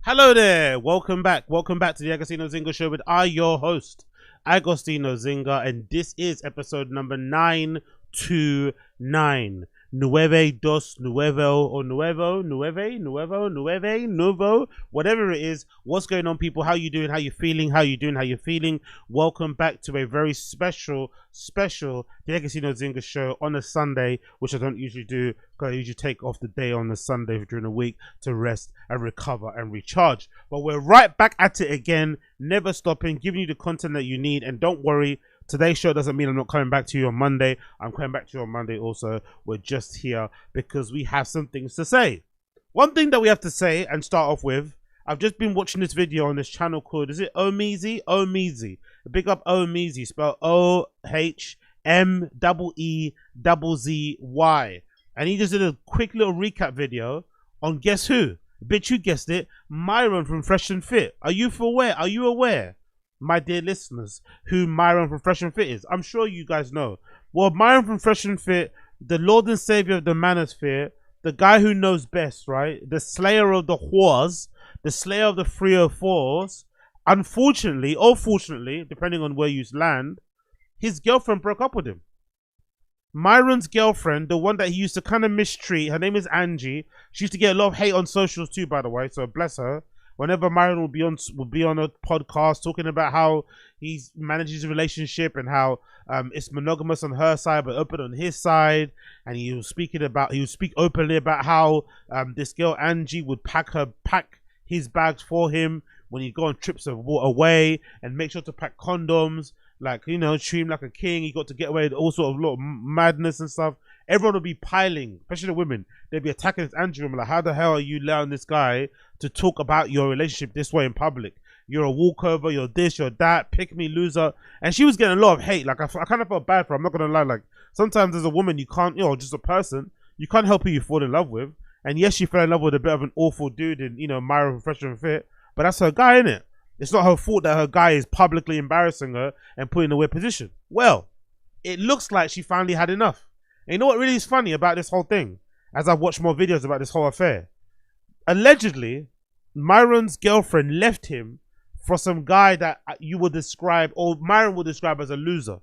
Hello there, welcome back to the Agostino Zinga show with your host, Agostino Zinga, and this is episode number 929. Nueve, dos, nuevo, or nuevo, nuevo, whatever it is. What's going on, people? How you doing? How you feeling? Welcome back to a very special the Agostino Zinga show on a Sunday, which I don't usually do because I usually take off the day on the Sunday during the week to rest and recover and recharge. But we're right back at it again, never stopping, giving you the content that you need. And don't worry, today's show doesn't mean I'm not coming back to you on Monday. I'm coming back to you on Monday also. We're just here because we have some things to say. One thing that we have to say and start off with, I've just been watching this video on this channel called, is it Omeezy? Omeezy. Big up Omeezy, spelled O-H-M-E-E-Z-Z-Y. And he just did a quick little recap video on, guess who? Bitch, you guessed it, Myron from Fresh and Fit. Are you aware, my dear listeners, who Myron from Fresh and Fit is? I'm sure you guys know. Well, Myron from Fresh and Fit, the Lord and Savior of the manosphere, the guy who knows best, right? The slayer of the whores, the slayer of the 304s. Unfortunately, or fortunately, depending on where you land, his girlfriend broke up with him. Myron's girlfriend, the one that he used to kind of mistreat, her name is Angie. She used to get a lot of hate on socials too, by the way, so bless her. Whenever Myron will be on a podcast talking about how he manages a relationship and how it's monogamous on her side but open on his side, and he would speak openly about how this girl Angie would pack his bags for him when he'd go on trips away, and make sure to pack condoms, like, you know, treat him like a king. He got to get away with all sort of lot of madness and stuff. Everyone would be piling, especially the women. They'd be attacking this Andrew. Like, how the hell are you allowing this guy to talk about your relationship this way in public? You're a walkover, you're this, you're that, pick me, loser. And she was getting a lot of hate. Like, I kind of felt bad for her. I'm not going to lie. Like, sometimes as a woman, you can't, you know, just a person, you can't help who you fall in love with. And yes, she fell in love with a bit of an awful dude in, you know, Myron Fresh and Fit. But that's her guy, innit? It's not her fault that her guy is publicly embarrassing her and putting her in a weird position. Well, it looks like she finally had enough. And you know what really is funny about this whole thing? As I've watched more videos about this whole affair. Allegedly, Myron's girlfriend left him for some guy that you would describe, or Myron would describe as a loser.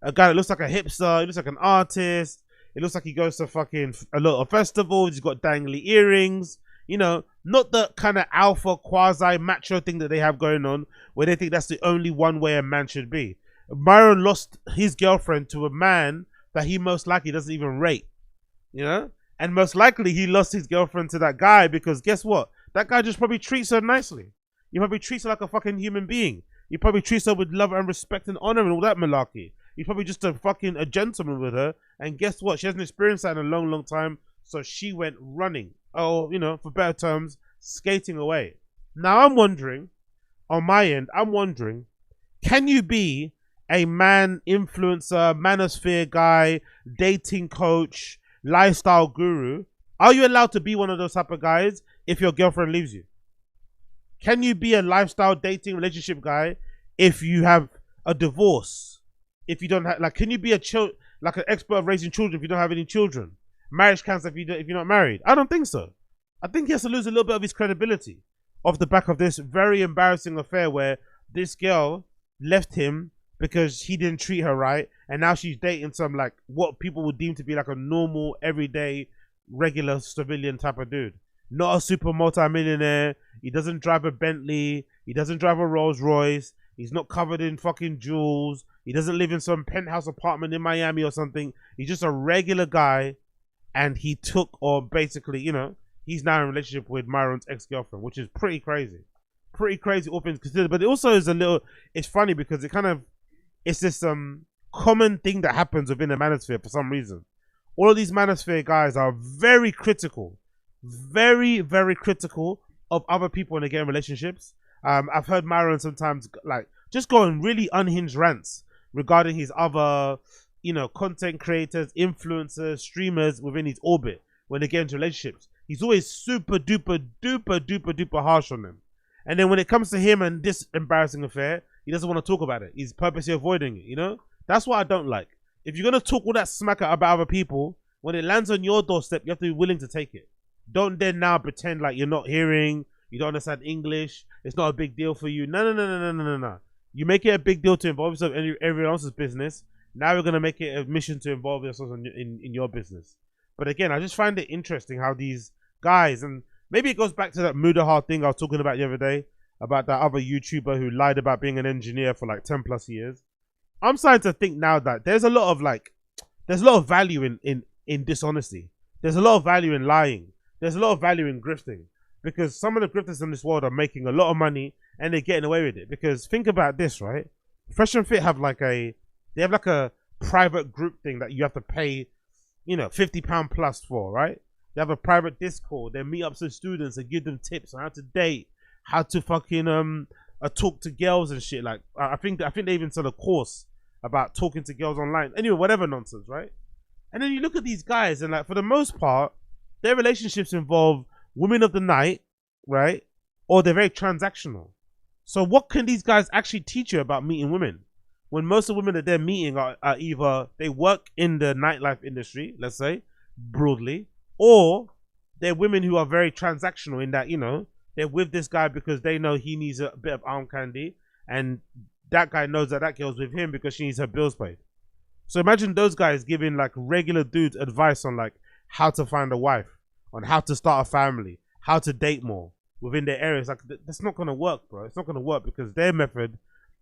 A guy that looks like a hipster, he looks like an artist. It looks like he goes to fucking a lot of festivals. He's got dangly earrings. You know, not the kind of alpha quasi macho thing that they have going on where they think that's the only one way a man should be. Myron lost his girlfriend to a man that he most likely doesn't even rate, you know? And most likely he lost his girlfriend to that guy because guess what? That guy just probably treats her nicely. He probably treats her like a fucking human being. He probably treats her with love and respect and honor and all that malarkey. He's probably just a gentleman with her. And guess what? She hasn't experienced that in a long, long time. So she went running. Oh, you know, for better terms, skating away. Now I'm wondering, on my end, can you be a man influencer, manosphere guy, dating coach, lifestyle guru? Are you allowed to be one of those type of guys if your girlfriend leaves you? Can you be a lifestyle dating relationship guy if you have a divorce? If you don't have, like, can you be an expert of raising children if you don't have any children? Marriage cancer if you're not married? I don't think so. I think he has to lose a little bit of his credibility off the back of this very embarrassing affair where this girl left him because he didn't treat her right, and now she's dating some, like, what people would deem to be like a normal, everyday, regular civilian type of dude. Not a super multi-millionaire. He doesn't drive a Bentley. He doesn't drive a Rolls Royce. He's not covered in fucking jewels. He doesn't live in some penthouse apartment in Miami or something. He's just a regular guy. And he took, or basically, you know, he's now in a relationship with Myron's ex-girlfriend, which is pretty crazy. Pretty crazy, all things considered. But it also is it's funny because it's this common thing that happens within the manosphere for some reason. All of these manosphere guys are very critical, very, very critical of other people when they get in relationships. I've heard Myron sometimes, like, just go on really unhinged rants regarding his other, you know, content creators, influencers, streamers within his orbit when they get into relationships. He's always super duper harsh on them. And then when it comes to him and this embarrassing affair, he doesn't want to talk about it. He's purposely avoiding it, you know? That's what I don't like. If you're going to talk all that smack about other people, when it lands on your doorstep, you have to be willing to take it. Don't then now pretend like you're not hearing, You don't understand English. It's not a big deal for you. No, no, no, no, no, no, no, no. You make it a big deal to involve yourself in everyone else's business. Now we're gonna make it a mission to involve yourself in your business. But again, I just find it interesting how these guys, and maybe it goes back to that Mudahar thing I was talking about the other day, about that other YouTuber who lied about being an engineer for like 10 plus years. I'm starting to think now that there's a lot of value in dishonesty. There's a lot of value in lying. There's a lot of value in grifting, because some of the grifters in this world are making a lot of money and they're getting away with it. Because think about this, right? Fresh and Fit have like a private group thing that you have to pay, you know, £50 plus for, right? They have a private Discord. They meet up with students and give them tips on how to date, how to fucking talk to girls and shit. Like I think they even sell a course about talking to girls online. Anyway, whatever nonsense, right? And then you look at these guys, and like for the most part, their relationships involve women of the night, right? Or they're very transactional. So what can these guys actually teach you about meeting women? When most of the women that they're meeting are either they work in the nightlife industry, let's say, broadly, or they're women who are very transactional in that, you know, they're with this guy because they know he needs a bit of arm candy, and that guy knows that girl's with him because she needs her bills paid. So imagine those guys giving like regular dudes advice on like how to find a wife, on how to start a family, how to date more within their areas. Like that's not gonna work, bro. It's not gonna work because their method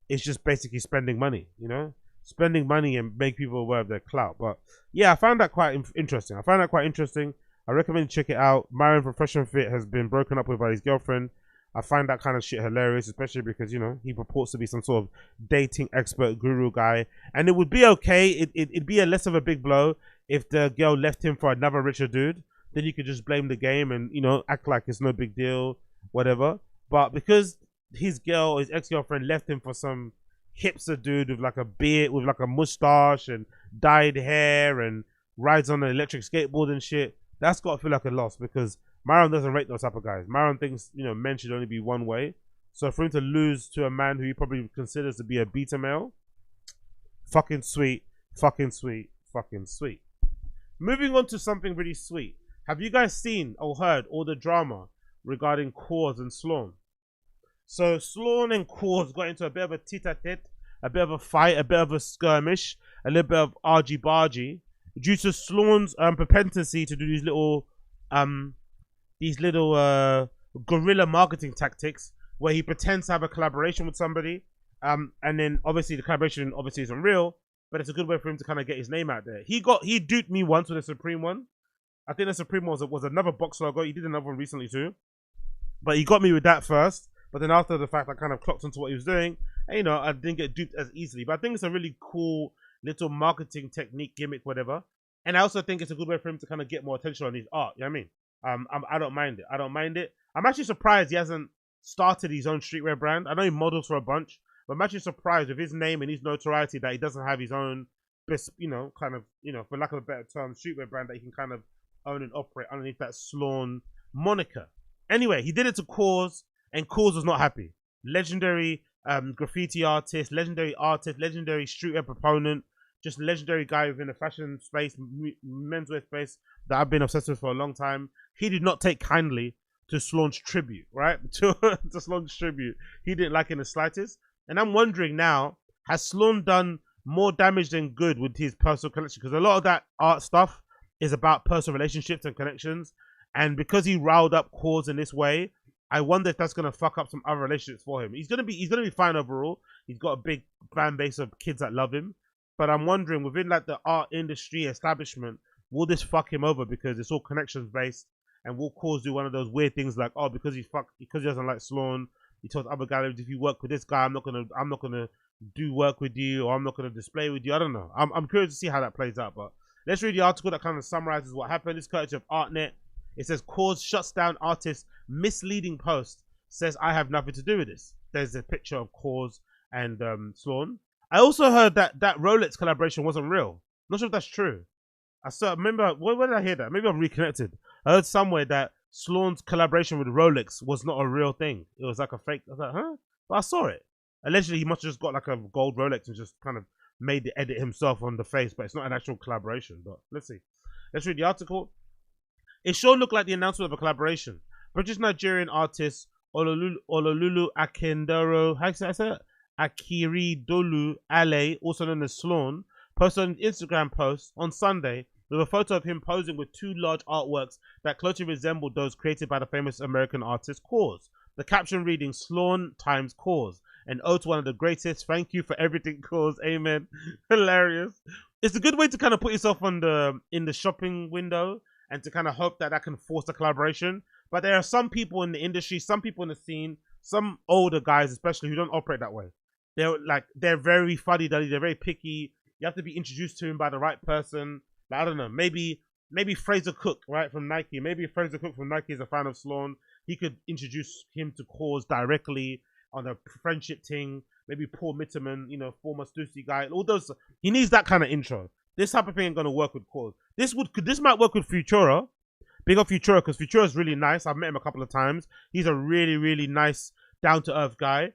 is just basically spending money, you know, spending money and make people aware of their clout. But yeah, I found that quite interesting. I recommend you check it out. Myron from Fresh and Fit has been broken up with by his girlfriend. I find that kind of shit hilarious, especially because, you know, he purports to be some sort of dating expert guru guy. And it would be okay. It'd be a less of a big blow if the girl left him for another richer dude. Then you could just blame the game and, you know, act like it's no big deal, whatever. But because his ex-girlfriend left him for some hipster dude with like a beard, with like a mustache and dyed hair and rides on an electric skateboard and shit, that's got to feel like a loss, because Myron doesn't rate those type of guys. Myron thinks, you know, men should only be one way. So for him to lose to a man who he probably considers to be a beta male, fucking sweet, fucking sweet, fucking sweet. Moving on to something really sweet. Have you guys seen or heard all the drama regarding KAWS and Slawn? So Slawn and KAWS got into a bit of a tete-a-tete, a bit of a fight, a bit of a skirmish, a little bit of argy-bargy, due to Slawn's propensity to do these little guerrilla marketing tactics where he pretends to have a collaboration with somebody, and then obviously the collaboration obviously isn't real, but it's a good way for him to kind of get his name out there. He duped me once with a Supreme one. I think the Supreme was another box logo. He did another one recently too, but he got me with that first. But then after the fact, I kind of clocked into what he was doing, and you know, I didn't get duped as easily. But I think it's a really cool little marketing technique, gimmick, whatever. And I also think it's a good way for him to kind of get more attention on his art. You know what I mean? I don't mind it. I don't mind it. I'm actually surprised he hasn't started his own streetwear brand. I know he models for a bunch, but I'm actually surprised with his name and his notoriety that he doesn't have his own, you know, kind of, you know, for lack of a better term, streetwear brand that he can kind of own and operate underneath that Slawn moniker. Anyway, he did it to KAWS, and KAWS was not happy. Legendary graffiti artist, legendary streetwear proponent, just legendary guy within the fashion space, menswear space that I've been obsessed with for a long time. He did not take kindly to Slawn's tribute, right? to Slawn's tribute. He didn't like it in the slightest. And I'm wondering now, has Slawn done more damage than good with his personal connection? Because a lot of that art stuff is about personal relationships and connections. And because he riled up KAWS in this way, I wonder if that's gonna fuck up some other relationships for him. He's gonna be fine overall. He's got a big fan base of kids that love him. But I'm wondering, within like the art industry establishment, will this fuck him over because it's all connections based, and will KAWS do one of those weird things like, oh, because he doesn't like Slawn, he tells other galleries, if you work with this guy, I'm not gonna do work with you, or I'm not gonna display with you. I don't know. I'm curious to see how that plays out. But let's read the article that kind of summarizes what happened. It's courtesy of Artnet. It says KAWS shuts down artist misleading post, says I have nothing to do with this. There's a picture of KAWS and Slawn. I also heard that Rolex collaboration wasn't real. Not sure if that's true. I remember, where did I hear that? Maybe I'm reconnected. I heard somewhere that Slawn's collaboration with Rolex was not a real thing. It was like a fake. I was like, huh? But I saw it. Allegedly, he must have just got like a gold Rolex and just kind of made the edit himself on the face, but it's not an actual collaboration. But let's see. Let's read the article. It sure looked like the announcement of a collaboration. British Nigerian artist Ololulu Akindoro, how do I say it? Akiri Dolu Ale, also known as Slawn, posted an Instagram post on Sunday with a photo of him posing with two large artworks that closely resembled those created by the famous American artist KAWS. The caption reading Slawn times KAWS, an ode to one of the greatest. Thank you for everything, KAWS. Amen. Hilarious. It's a good way to kind of put yourself on in the shopping window and to kind of hope that can force a collaboration. But there are some people in the industry, some people in the scene, some older guys especially, who don't operate that way. They're very fuddy-duddy, they're very picky. You have to be introduced to him by the right person. Like, I don't know, maybe Fraser Cook, right, from Nike. Maybe Fraser Cook from Nike is a fan of Slawn. He could introduce him to KAWS directly on a friendship thing. Maybe Paul Mitterman, you know, former Stussy guy. All those, he needs that kind of intro. This type of thing ain't gonna work with KAWS. This might work with Futura. Big up Futura, because Futura is really nice. I've met him a couple of times. He's a really, really nice, down-to-earth guy.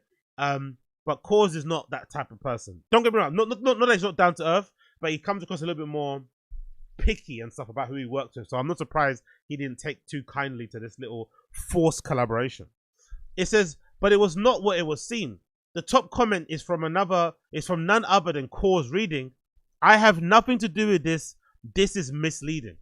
But KAWS is not that type of person. Don't get me wrong. Not that he's not down-to-earth, but he comes across a little bit more picky and stuff about who he works with. So I'm not surprised he didn't take too kindly to this little forced collaboration. It says, but it was not what it was seen. The top comment is from none other than KAWS reading, I have nothing to do with this. This is misleading.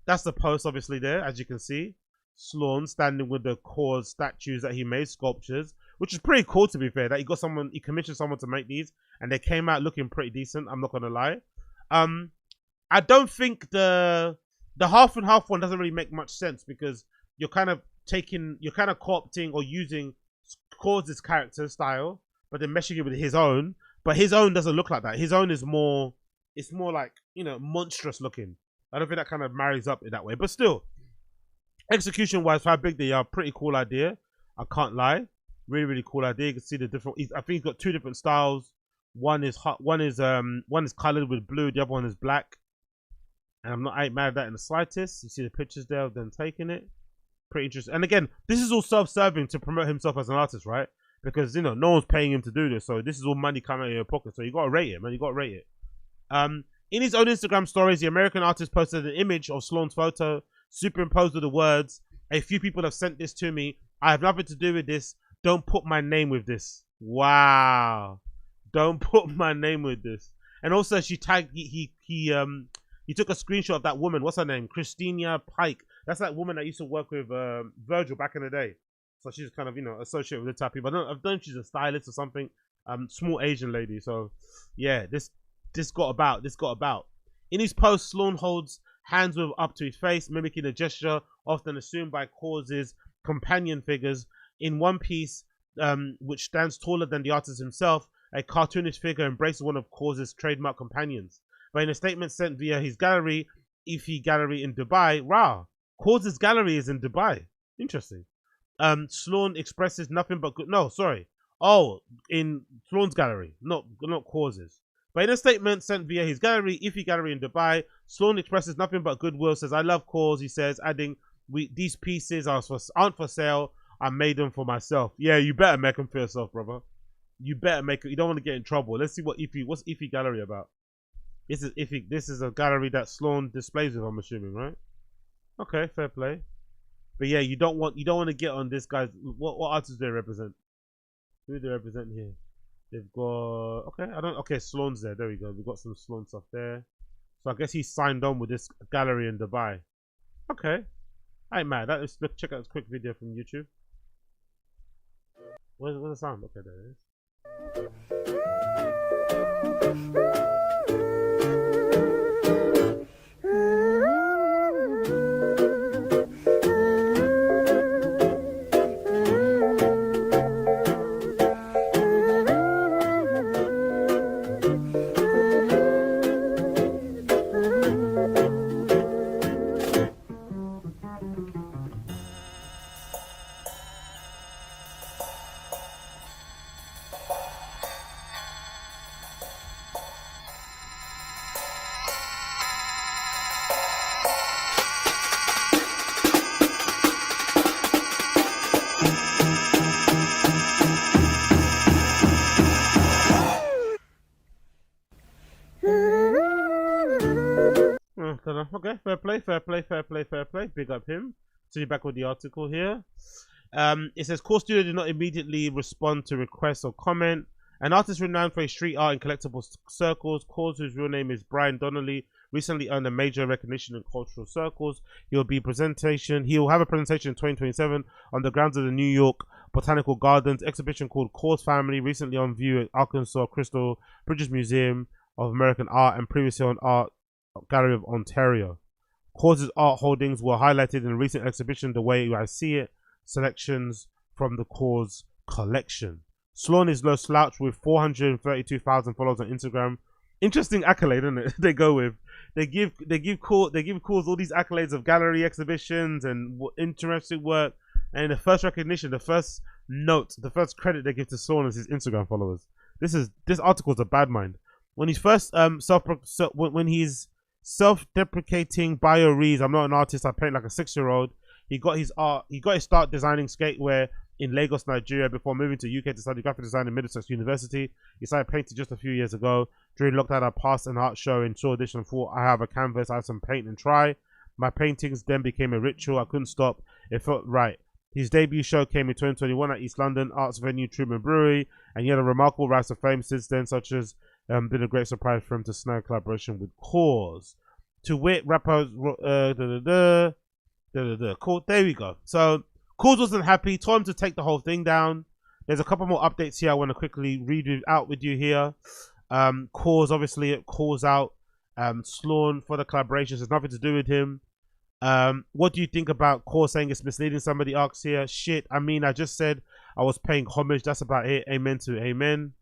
That's the post obviously there, as you can see. Slawn standing with the KAWS statues that he made, sculptures, which is pretty cool to be fair, that he commissioned someone to make these and they came out looking pretty decent, I'm not gonna lie. I don't think the half and half one doesn't really make much sense, because you're kind of co-opting or using KAWS' character style, but then meshing it with his own. But his own doesn't look like that. His own is more, it's more like, you know, monstrous looking. I don't think that kind of marries up in that way. But still, execution wise, for how big they are, pretty cool idea. I can't lie. Really, really cool idea. You can see the different, I think he's got two different styles. One is colored with blue, the other one is black. And I ain't mad at that in the slightest. You see the pictures there of them taking it. Pretty interesting. And again, this is all self-serving to promote himself as an artist, right? Because, you know, no one's paying him to do this. So this is all money coming out of your pocket. So you got to rate it, man. You got to rate it. In his own Instagram stories, the American artist posted an image of Slawn's photo superimposed with the words, a few people have sent this to me. I have nothing to do with this. Don't put my name with this. Wow. Don't put my name with this. And also she tagged, he took a screenshot of that woman. What's her name? Christina Pike. That's that woman that used to work with Virgil back in the day. So she's kind of, you know, associated with the type of people. I don't know if she's a stylist or something. Small Asian lady. So yeah, this got about. In his post, Slawn holds hands up to his face, mimicking a gesture often assumed by KAWS' companion figures. In one piece, which stands taller than the artist himself, a cartoonish figure embraces one of KAWS' trademark companions. But in a statement sent via his gallery, Ifi Gallery in Dubai, KAWS' gallery is in Dubai. Interesting. Slawn expresses nothing but good. No, sorry. Oh, in Slawn's gallery, not KAWS'. But in a statement sent via his gallery, Ifi Gallery in Dubai, Slawn expresses nothing but goodwill. Says, "I love KAWS," he says, adding, "These pieces aren't for sale. I made them for myself." Yeah, you better make them for yourself, brother. You better make it. You don't want to get in trouble. Let's see what's Ifi Gallery about. This is a gallery that Slawn displays with, I'm assuming, right? Okay, fair play. But yeah, you don't want to get on this guy's. What artists do they represent? Who do they represent here? They've got Slawn's there. There we go. We've got some Slawn stuff there. So I guess he's signed on with this gallery in Dubai. Okay. I ain't mad. Let's check out this quick video from YouTube. Where's the sound? Okay, there it is. Okay, fair play. Big up him. See you back with the article here. It says KAWS Studio did not immediately respond to requests or comment. An artist renowned for his street art and collectible circles, KAWS, whose real name is Brian Donnelly, recently earned a major recognition in cultural circles. He will have a presentation in 2027 on the grounds of the New York Botanical Gardens exhibition called KAWS Family, recently on view at Arkansas Crystal Bridges Museum of American Art and previously on Art Gallery of Ontario. KAWS's art holdings were highlighted in a recent exhibition, The Way I See It, selections from the KAWS collection. Slawn is no slouch with 432,000 followers on Instagram. Interesting accolade, isn't it? They go with. They give KAWS all these accolades of gallery exhibitions and interesting work. And the first recognition, the first note, the first credit they give to Slawn is his Instagram followers. This article is a bad mind. When he's first when he's self-deprecating bio reads, "I'm not an artist, I paint like a 6-year-old." He got his start designing skatewear in Lagos, Nigeria, before moving to UK to study graphic design in Middlesex University. He started painting just a few years ago. During lockdown, I passed an art show in Shaw Edition and thought, I have a canvas, I have some paint and try. My paintings then became a ritual. I couldn't stop. It felt right. His debut show came in 2021 at East London Arts Venue Truman Brewery, and he had a remarkable rise to fame since then, such as been a great surprise for him to snag collaboration with KAWS. To wit, rappers, cool. There we go. So KAWS wasn't happy, told him to take the whole thing down. There's a couple more updates here I want to quickly read out with you here. KAWS, obviously, it calls out Slawn for the collaborations. There's nothing to do with him. What do you think about KAWS saying it's misleading? Somebody asks here. Shit, I mean, I just said I was paying homage. That's about it. Amen to amen.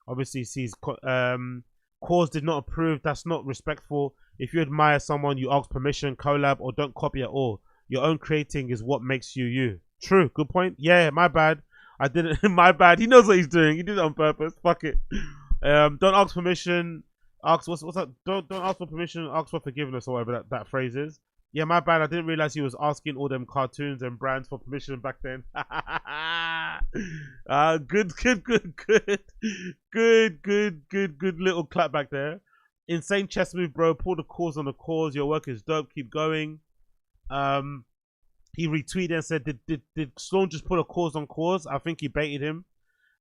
Obviously, sees KAWS did not approve. That's not respectful. If you admire someone, you ask permission, collab, or don't copy at all. Your own creating is what makes you you. True. Good point. Yeah, my bad. I didn't. My bad. He knows what he's doing. He did it on purpose. Fuck it. Don't ask permission. Ask what's that? Don't ask for permission. Ask for forgiveness or whatever that phrase is. Yeah, my bad. I didn't realize he was asking all them cartoons and brands for permission back then. Good little clap back there. Insane chest move, bro. Pull the KAWS on the KAWS. Your work is dope. Keep going. He retweeted and said, "Did Slawn just put a KAWS on KAWS?" I think he baited him.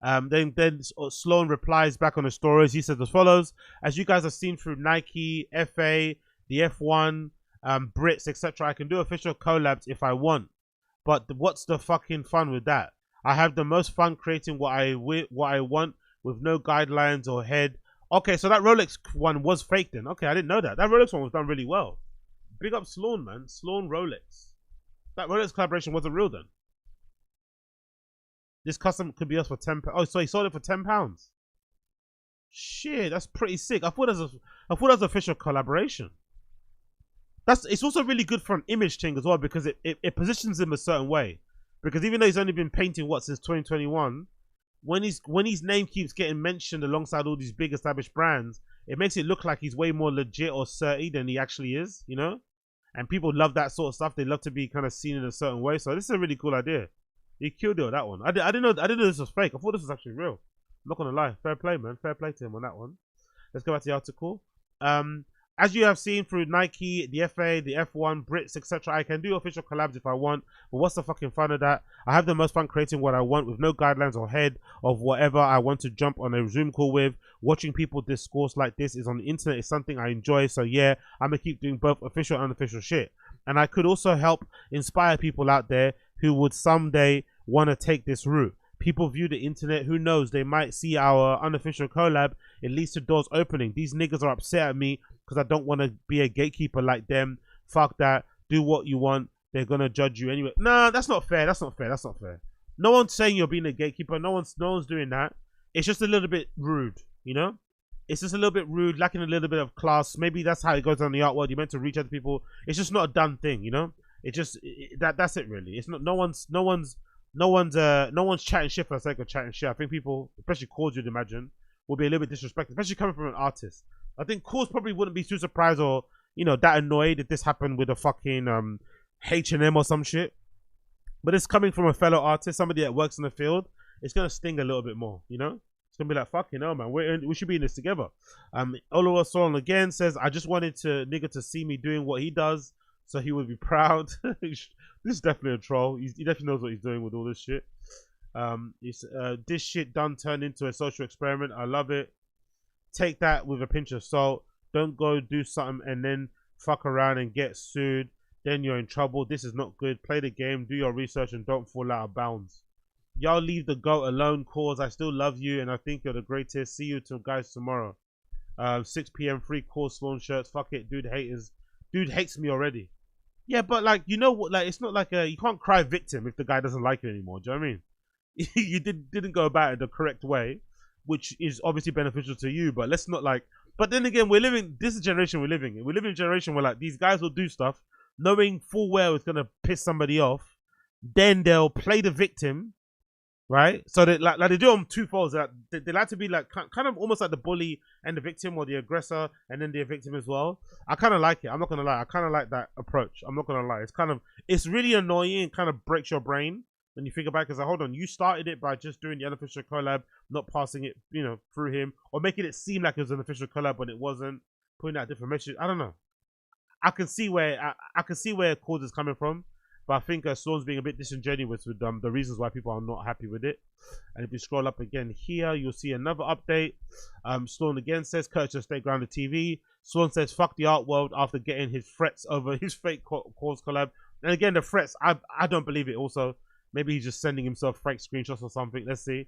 Then Slawn replies back on the stories. He says as follows: "As you guys have seen through Nike, FA, the F1, Brits, etc., I can do official collabs if I want. But what's the fucking fun with that? I have the most fun creating what I want with no guidelines or head." Okay, so that Rolex one was fake then. Okay, I didn't know that. That Rolex one was done really well. Big up Slawn, man. Slawn Rolex. That Rolex collaboration wasn't real then. This custom could be us for £10. Oh, so he sold it for £10. Shit, that's pretty sick. I thought it was official collaboration. It's also really good for an image thing as well, because it positions him a certain way. Because even though he's only been painting since 2021, when his name keeps getting mentioned alongside all these big established brands, it makes it look like he's way more legit or certy than he actually is, you know? And people love that sort of stuff. They love to be kind of seen in a certain way. So this is a really cool idea. He killed it on that one. I didn't know this was fake. I thought this was actually real. I'm not gonna lie. Fair play, man. Fair play to him on that one. Let's go back to the article. As you have seen through Nike, the FA, the F1, Brits, etc., I can do official collabs if I want, but what's the fucking fun of that? I have the most fun creating what I want with no guidelines or head of whatever I want to jump on a Zoom call with. Watching people discourse like this is on the internet is something I enjoy, so yeah, I'm gonna keep doing both official and unofficial shit. And I could also help inspire people out there who would someday want to take this route. People view the internet, who knows, they might see our unofficial collab, it leads to doors opening. These niggas are upset at me because I don't want to be a gatekeeper like them. Fuck that. Do what you want. They're going to judge you anyway. Nah, that's not fair. That's not fair. That's not fair. No one's saying you're being a gatekeeper. No one's doing that. It's just a little bit rude, you know? It's just a little bit rude, lacking a little bit of class. Maybe that's how it goes on the art world. You're meant to reach out to people. It's just not a done thing, you know? That's it really. It's not, no one's chatting shit for the sake of chatting shit. I think people, especially KAWS, you'd imagine, will be a little bit disrespected, especially coming from an artist. I think KAWS probably wouldn't be too surprised or, you know, that annoyed if this happened with a fucking H&M or some shit. But it's coming from a fellow artist, somebody that works in the field. It's gonna sting a little bit more, you know. It's gonna be like, fucking hell, man. We should be in this together. Oliver Slawn again says, I just wanted nigga to see me doing what he does. so he would be proud. This is definitely a troll. He definitely knows what he's doing with all this shit. This shit done turned into a social experiment. I love it. Take that with a pinch of salt. Don't go do something and then fuck around and get sued. Then you're in trouble. This is not good. Play the game, do your research, and don't fall out of bounds. Y'all leave the GOAT alone, KAWS. I still love you, and I think you're the greatest. See you guys tomorrow. 6 p.m. free KAWS Slawn shirts. Fuck it, dude. Dude hates me already. Yeah, but like, you know what? Like, it's not like you can't cry victim if the guy doesn't like you anymore. Do you know what I mean? You didn't go about it the correct way, which is obviously beneficial to you. But let's not like. But then again, this is the generation we're living in. We live in a generation where like these guys will do stuff knowing full well it's gonna piss somebody off. Then they'll play the victim, right? So they like they do on two folds. They like to be like kind of almost like the bully and the victim, or the aggressor and then the victim as well. I kind of like it. I'm not gonna lie. I kind of like that approach. I'm not gonna lie. It's really annoying and kind of breaks your brain when you think about it. Because like, hold on, you started it by just doing the unofficial collab, not passing it, through him, or making it seem like it was an official collab when it wasn't. Putting out different messages. I don't know. I can see where KAWS is coming from. But I think Slawn's being a bit disingenuous with the reasons why people are not happy with it. And if you scroll up again here, you'll see another update. Slawn again says, Kurt should stay grounded TV. Slawn says, fuck the art world after getting his threats over his fake KAWS collab. And again, the threats, I don't believe it also. Maybe he's just sending himself fake screenshots or something. Let's see.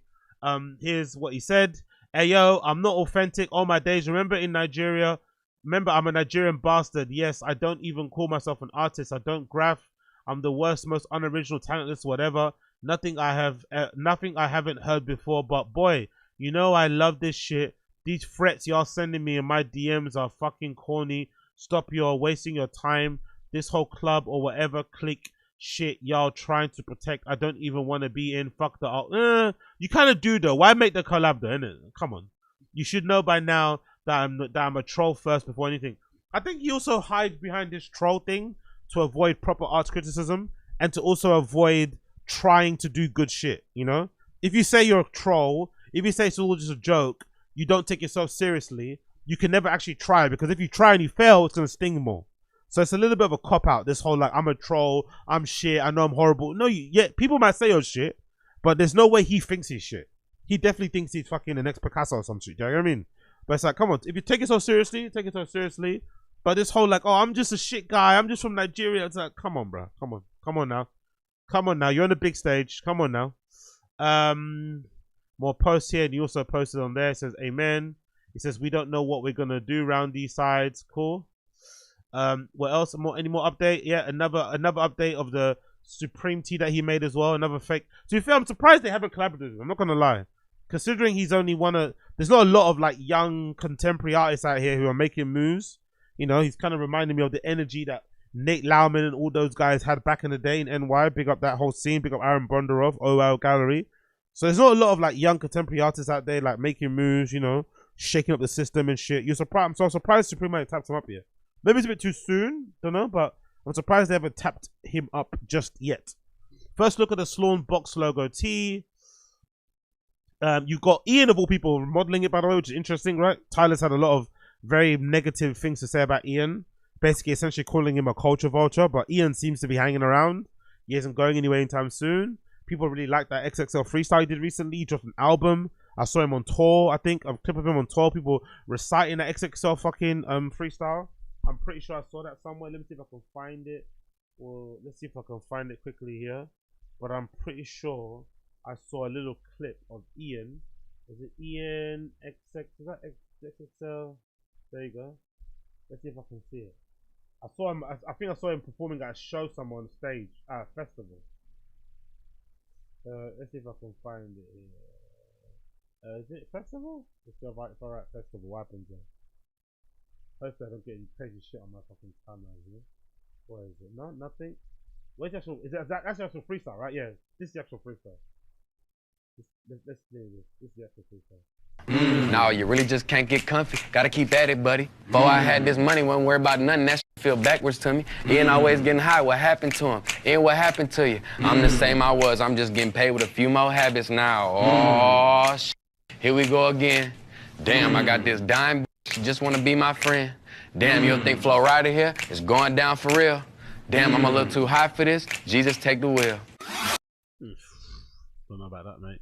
Here's what he said. Hey, yo, I'm not authentic all my days. Remember in Nigeria? Remember, I'm a Nigerian bastard. Yes, I don't even call myself an artist. I don't graph. I'm the worst, most unoriginal, talentless, whatever. Nothing I haven't heard before. But boy, I love this shit. These threats y'all sending me in my DMs are fucking corny. Stop y'all wasting your time. This whole club or whatever clique shit y'all trying to protect. I don't even want to be in. Fuck the art. You kind of do though. Why make the collab though? Innit? Come on. You should know by now that I'm a troll first before anything. I think he also hides behind this troll thing to avoid proper arts criticism and to also avoid trying to do good shit, If you say you're a troll, if you say it's all just a joke, you don't take yourself seriously, you can never actually try, because if you try and you fail, it's going to sting more. So it's a little bit of a cop-out, this whole like, I'm a troll, I'm shit, I know I'm horrible. No, people might say you're shit, but there's no way he thinks he's shit. He definitely thinks he's fucking the next Picasso or some shit, do you know what I mean? But it's like, come on, if you take it so seriously, take it so seriously. But this whole like, oh, I'm just a shit guy, I'm just from Nigeria. It's like, come on, bro. Come on now. You're on the big stage. Come on now. More posts here, and you also posted on there. It says, amen. It says, we don't know what we're gonna do around these sides. Cool. What else? Any more update? Yeah, another update of the Supreme tee that he made as well. Another fake. To be fair, I'm surprised they haven't collaborated with him. I'm not gonna lie. Considering he's only there's not a lot of like young contemporary artists out here who are making moves. He's kind of reminding me of the energy that Nate Lauman and all those guys had back in the day in NY. Big up that whole scene. Big up Aaron Bondarov, OL Gallery. So there's not a lot of like young contemporary artists out there like making moves, shaking up the system and shit. I'm so surprised Supreme might have tapped him up here. Maybe it's a bit too soon, don't know, but I'm surprised they haven't tapped him up just yet. First look at the Slawn box logo tee. You got Ian of all people modeling it, by the way, which is interesting, right? Tyler's had a lot of very negative things to say about Ian, basically essentially calling him a culture vulture, but Ian seems to be hanging around. He isn't going anywhere anytime soon. People really like that XXL freestyle he did recently. He dropped an album. I saw him on tour, I think. A clip of him on tour. People reciting that XXL fucking freestyle. I'm pretty sure I saw that somewhere. Let me see if I can find it. Well, let's see if I can find it quickly here. But I'm pretty sure I saw a little clip of Ian. Is it Ian XX? Is that XXL? There you go. Let's see if I can see it. I saw him. I think I saw him performing at a show somewhere on stage at a festival. Let's see if I can find it here. Is it festival? It's alright. Festival. What happens there? Hopefully I don't get any crazy shit on my fucking timeline here. Where is it? No, nothing. Where's the actual? Is that that's the actual freestyle, right? Yeah, this is the actual freestyle. Let's do this. This is the actual freestyle. No, you really just can't get comfy. Gotta keep at it, buddy. Before I had this money, wasn't worried about nothing. That shit feel backwards to me. Ian always getting high. What happened to him? Ian, what happened to you? I'm the same I was. I'm just getting paid with a few more habits now. Oh, shit. Here we go again. Damn, I got this dime. She just wanna be my friend. Damn, you don't think Flo Rida here is going down for real? Damn, I'm a little too hot for this. Jesus, take the wheel. Don't know about that, mate.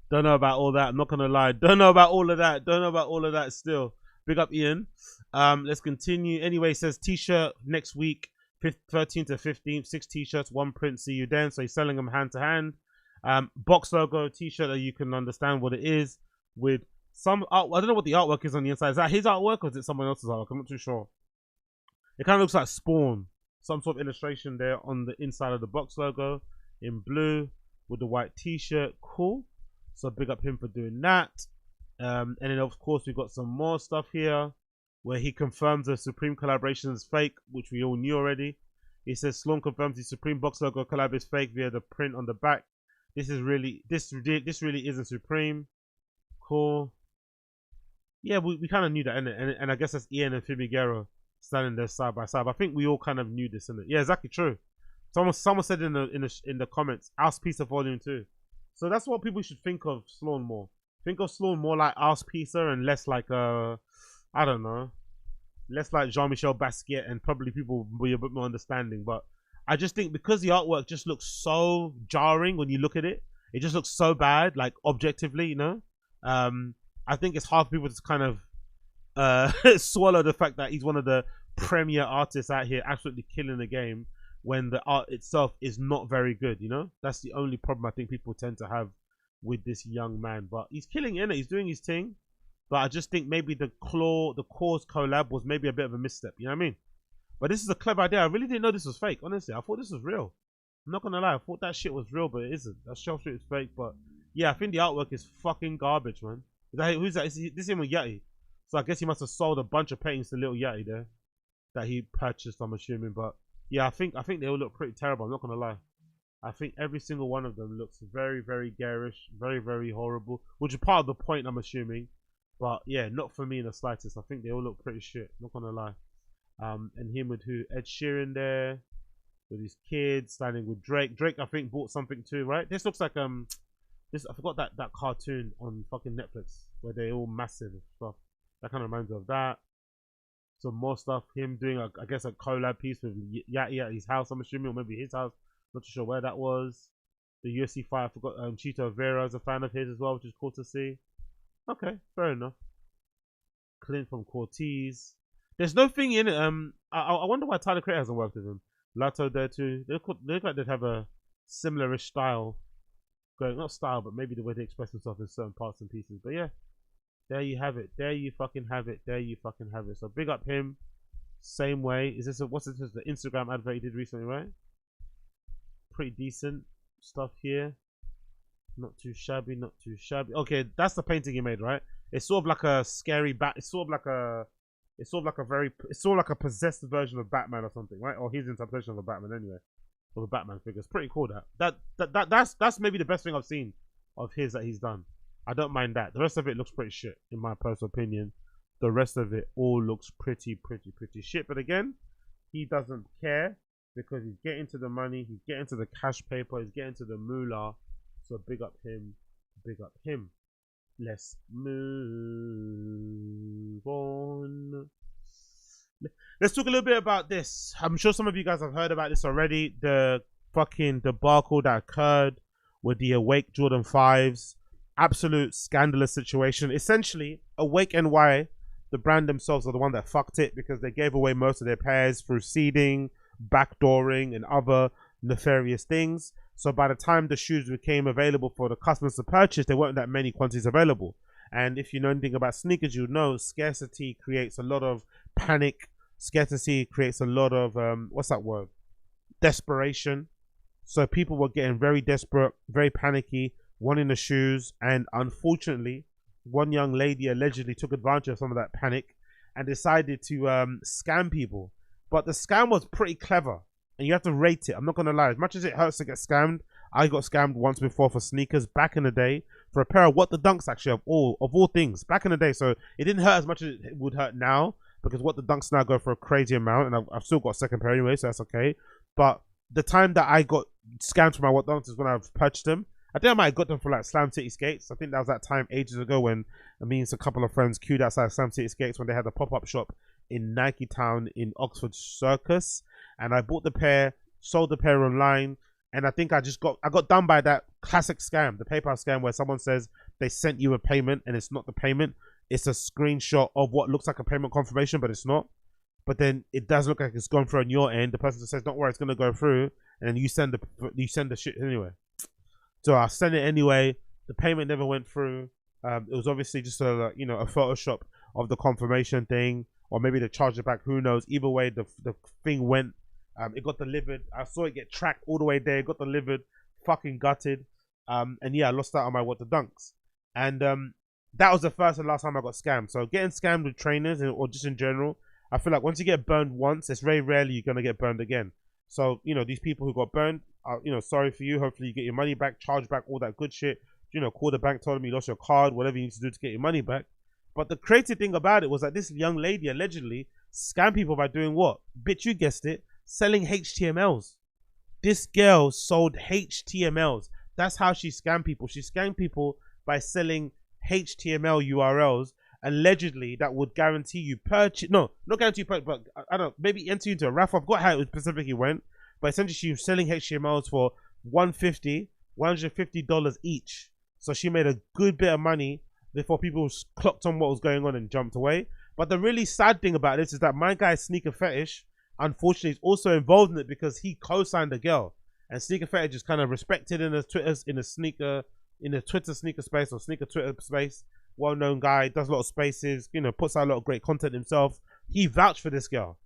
Don't know about all that. I'm not gonna lie. Don't know about all of that. Don't know about all of that still. Big up Ian. Let's continue. Anyway, it says t-shirt next week, 13th to 15th, 6 t-shirts, 1 print. See you then. So he's selling them hand to hand. Box logo t-shirt that you can understand what it is with some art. I don't know what the artwork is on the inside. Is that his artwork or is it someone else's artwork? I'm not too sure. It kind of looks like Spawn. Some sort of illustration there on the inside of the box logo in blue with the white t-shirt. Cool. So big up him for doing that. And then of course we've got some more stuff here where he confirms the Supreme collaboration is fake, which we all knew already. He says Slawn confirms the Supreme box logo collab is fake via the print on the back. This really isn't Supreme. Cool. Yeah, we kind of knew that, innit? And I guess that's Ian and Fumigaro standing there side by side. But I think we all kind of knew this, innit? Yeah, exactly true. Someone said in the comments, House Pizza Volume 2. So that's what people should think of Slawn more. Think of Slawn more like House Pizza and less like I don't know, less like Jean-Michel Basquiat, and probably people will be a bit more understanding. But I just think because the artwork just looks so jarring when you look at it, it just looks so bad, like objectively, you know. I think it's hard for people to kind of swallow the fact that he's one of the premier artists out here, absolutely killing the game, when the art itself is not very good, you know. That's the only problem I think people tend to have with this young man. But he's killing it, he's doing his thing. But I just think maybe the KAWS collab was maybe a bit of a misstep, you know what I mean? But this is a clever idea. I really didn't know this was fake, honestly. I thought this was real. I'm not gonna lie, I thought that shit was real, but it isn't. That shell shit is fake. But yeah, I think the artwork is fucking garbage, man. Who's that? This is him with Yachty. So I guess he must have sold a bunch of paintings to little Yachty there that he purchased, I'm assuming. But yeah, I think they all look pretty terrible. I'm not gonna lie. I think every single one of them looks very, very garish, very, very horrible, which is part of the point, I'm assuming. But yeah, not for me in the slightest. I think they all look pretty shit. Not gonna lie. And him with who? Ed Sheeran there with his kids standing with Drake. Drake, I think, bought something too, right? This looks like this. I forgot that cartoon on fucking Netflix where they're all massive and stuff. That kind of reminds me of that. Some more stuff. Him doing, I guess, a collab piece with Yachty at his house, I'm assuming, or maybe his house. Not too sure where that was. The UFC fight, I forgot. Chito Vera is a fan of his as well, which is cool to see. Okay, fair enough. Clint from Cortez. There's no thing in it. I wonder why Tyler Creator hasn't worked with him. Lato there too. They look like they'd have a similar-ish style going. Not style, but maybe the way they express themselves in certain parts and pieces. But yeah, there you have it. There you fucking have it. There you fucking have it. So big up him. Same way. Is this what's this? The Instagram advert he did recently, right? Pretty decent stuff here. Not too shabby, not too shabby. Okay, that's the painting he made, right? It's sort of like a scary bat. It's sort of like a possessed version of Batman or something, right? Or his interpretation of a Batman, anyway, of a Batman figure. It's pretty cool. That's maybe the best thing I've seen of his that he's done. I don't mind that. The rest of it looks pretty shit, in my personal opinion. The rest of it all looks pretty shit. But again, he doesn't care because he's getting to the money, he's getting to the cash paper, he's getting to the moolah. So big up him, big up him. Let's move on. Let's talk a little bit about this. I'm sure some of you guys have heard about this already. The fucking debacle that occurred with the Awake Jordan 5s. Absolute scandalous situation. Essentially, Awake NY, the brand themselves, are the one that fucked it because they gave away most of their pairs through seeding, backdooring, and other nefarious things. So by the time the shoes became available for the customers to purchase, there weren't that many quantities available. And if you know anything about sneakers, you know scarcity creates a lot of panic. Scarcity creates a lot of, what's that word? Desperation. So people were getting very desperate, very panicky, wanting the shoes. And unfortunately, one young lady allegedly took advantage of some of that panic and decided to scam people. But the scam was pretty clever. And you have to rate it. I'm not going to lie. As much as it hurts to get scammed, I got scammed once before for sneakers back in the day for a pair of What the Dunks, actually, of all things, back in the day. So it didn't hurt as much as it would hurt now because What the Dunks now go for a crazy amount. And I've still got a second pair anyway, so that's okay. But the time that I got scammed for my What Dunks is when I've purchased them. I think I might have got them for like Slam City Skates. I think that was that time ages ago when me and a couple of friends queued outside Slam City Skates when they had a pop-up shop in Nike Town in Oxford Circus. And I bought the pair sold the pair online, and I think I got done by that classic scam, the PayPal scam, where someone says they sent you a payment and it's not the payment. It's a screenshot of what looks like a payment confirmation, but it's not. But then it does look like it's gone through on your end. The person says, "Don't worry, it's gonna go through," and then you send the shit anyway. So I sent it anyway. The payment never went through. It was obviously just a a Photoshop of the confirmation thing, or maybe they charged it back. Who knows? Either way, the thing went. It got delivered. I saw it get tracked all the way there. It got delivered. Fucking gutted. And yeah, I lost out on my What the Dunks. And that was the first and last time I got scammed. So getting scammed with trainers or just in general, I feel like once you get burned once, it's very rarely you're gonna get burned again. So these people who got burned, sorry for you. Hopefully you get your money back, charge back, all that good shit. Call the bank, told them you lost your card, whatever you need to do to get your money back. But the crazy thing about it was that this young lady allegedly scammed people by doing what? Bitch, you guessed it, selling HTMLs. This girl sold HTMLs. That's how she scammed people. She scammed people by selling HTML URLs, allegedly, that would guarantee you purchase. No, not guarantee you purchase, but I don't know, maybe enter you into a raffle. I forgot how it specifically went, but essentially she was selling HTMLs for $150 each. So she made a good bit of money before people clocked on what was going on and jumped away. But the really sad thing about this is that my guy Sneaker Fetish, unfortunately, is also involved in it because he co-signed the girl. And Sneaker Fetish is kind of respected in the Twitter sneaker space or sneaker Twitter space. Well-known guy, does a lot of spaces, puts out a lot of great content himself. He vouched for this girl.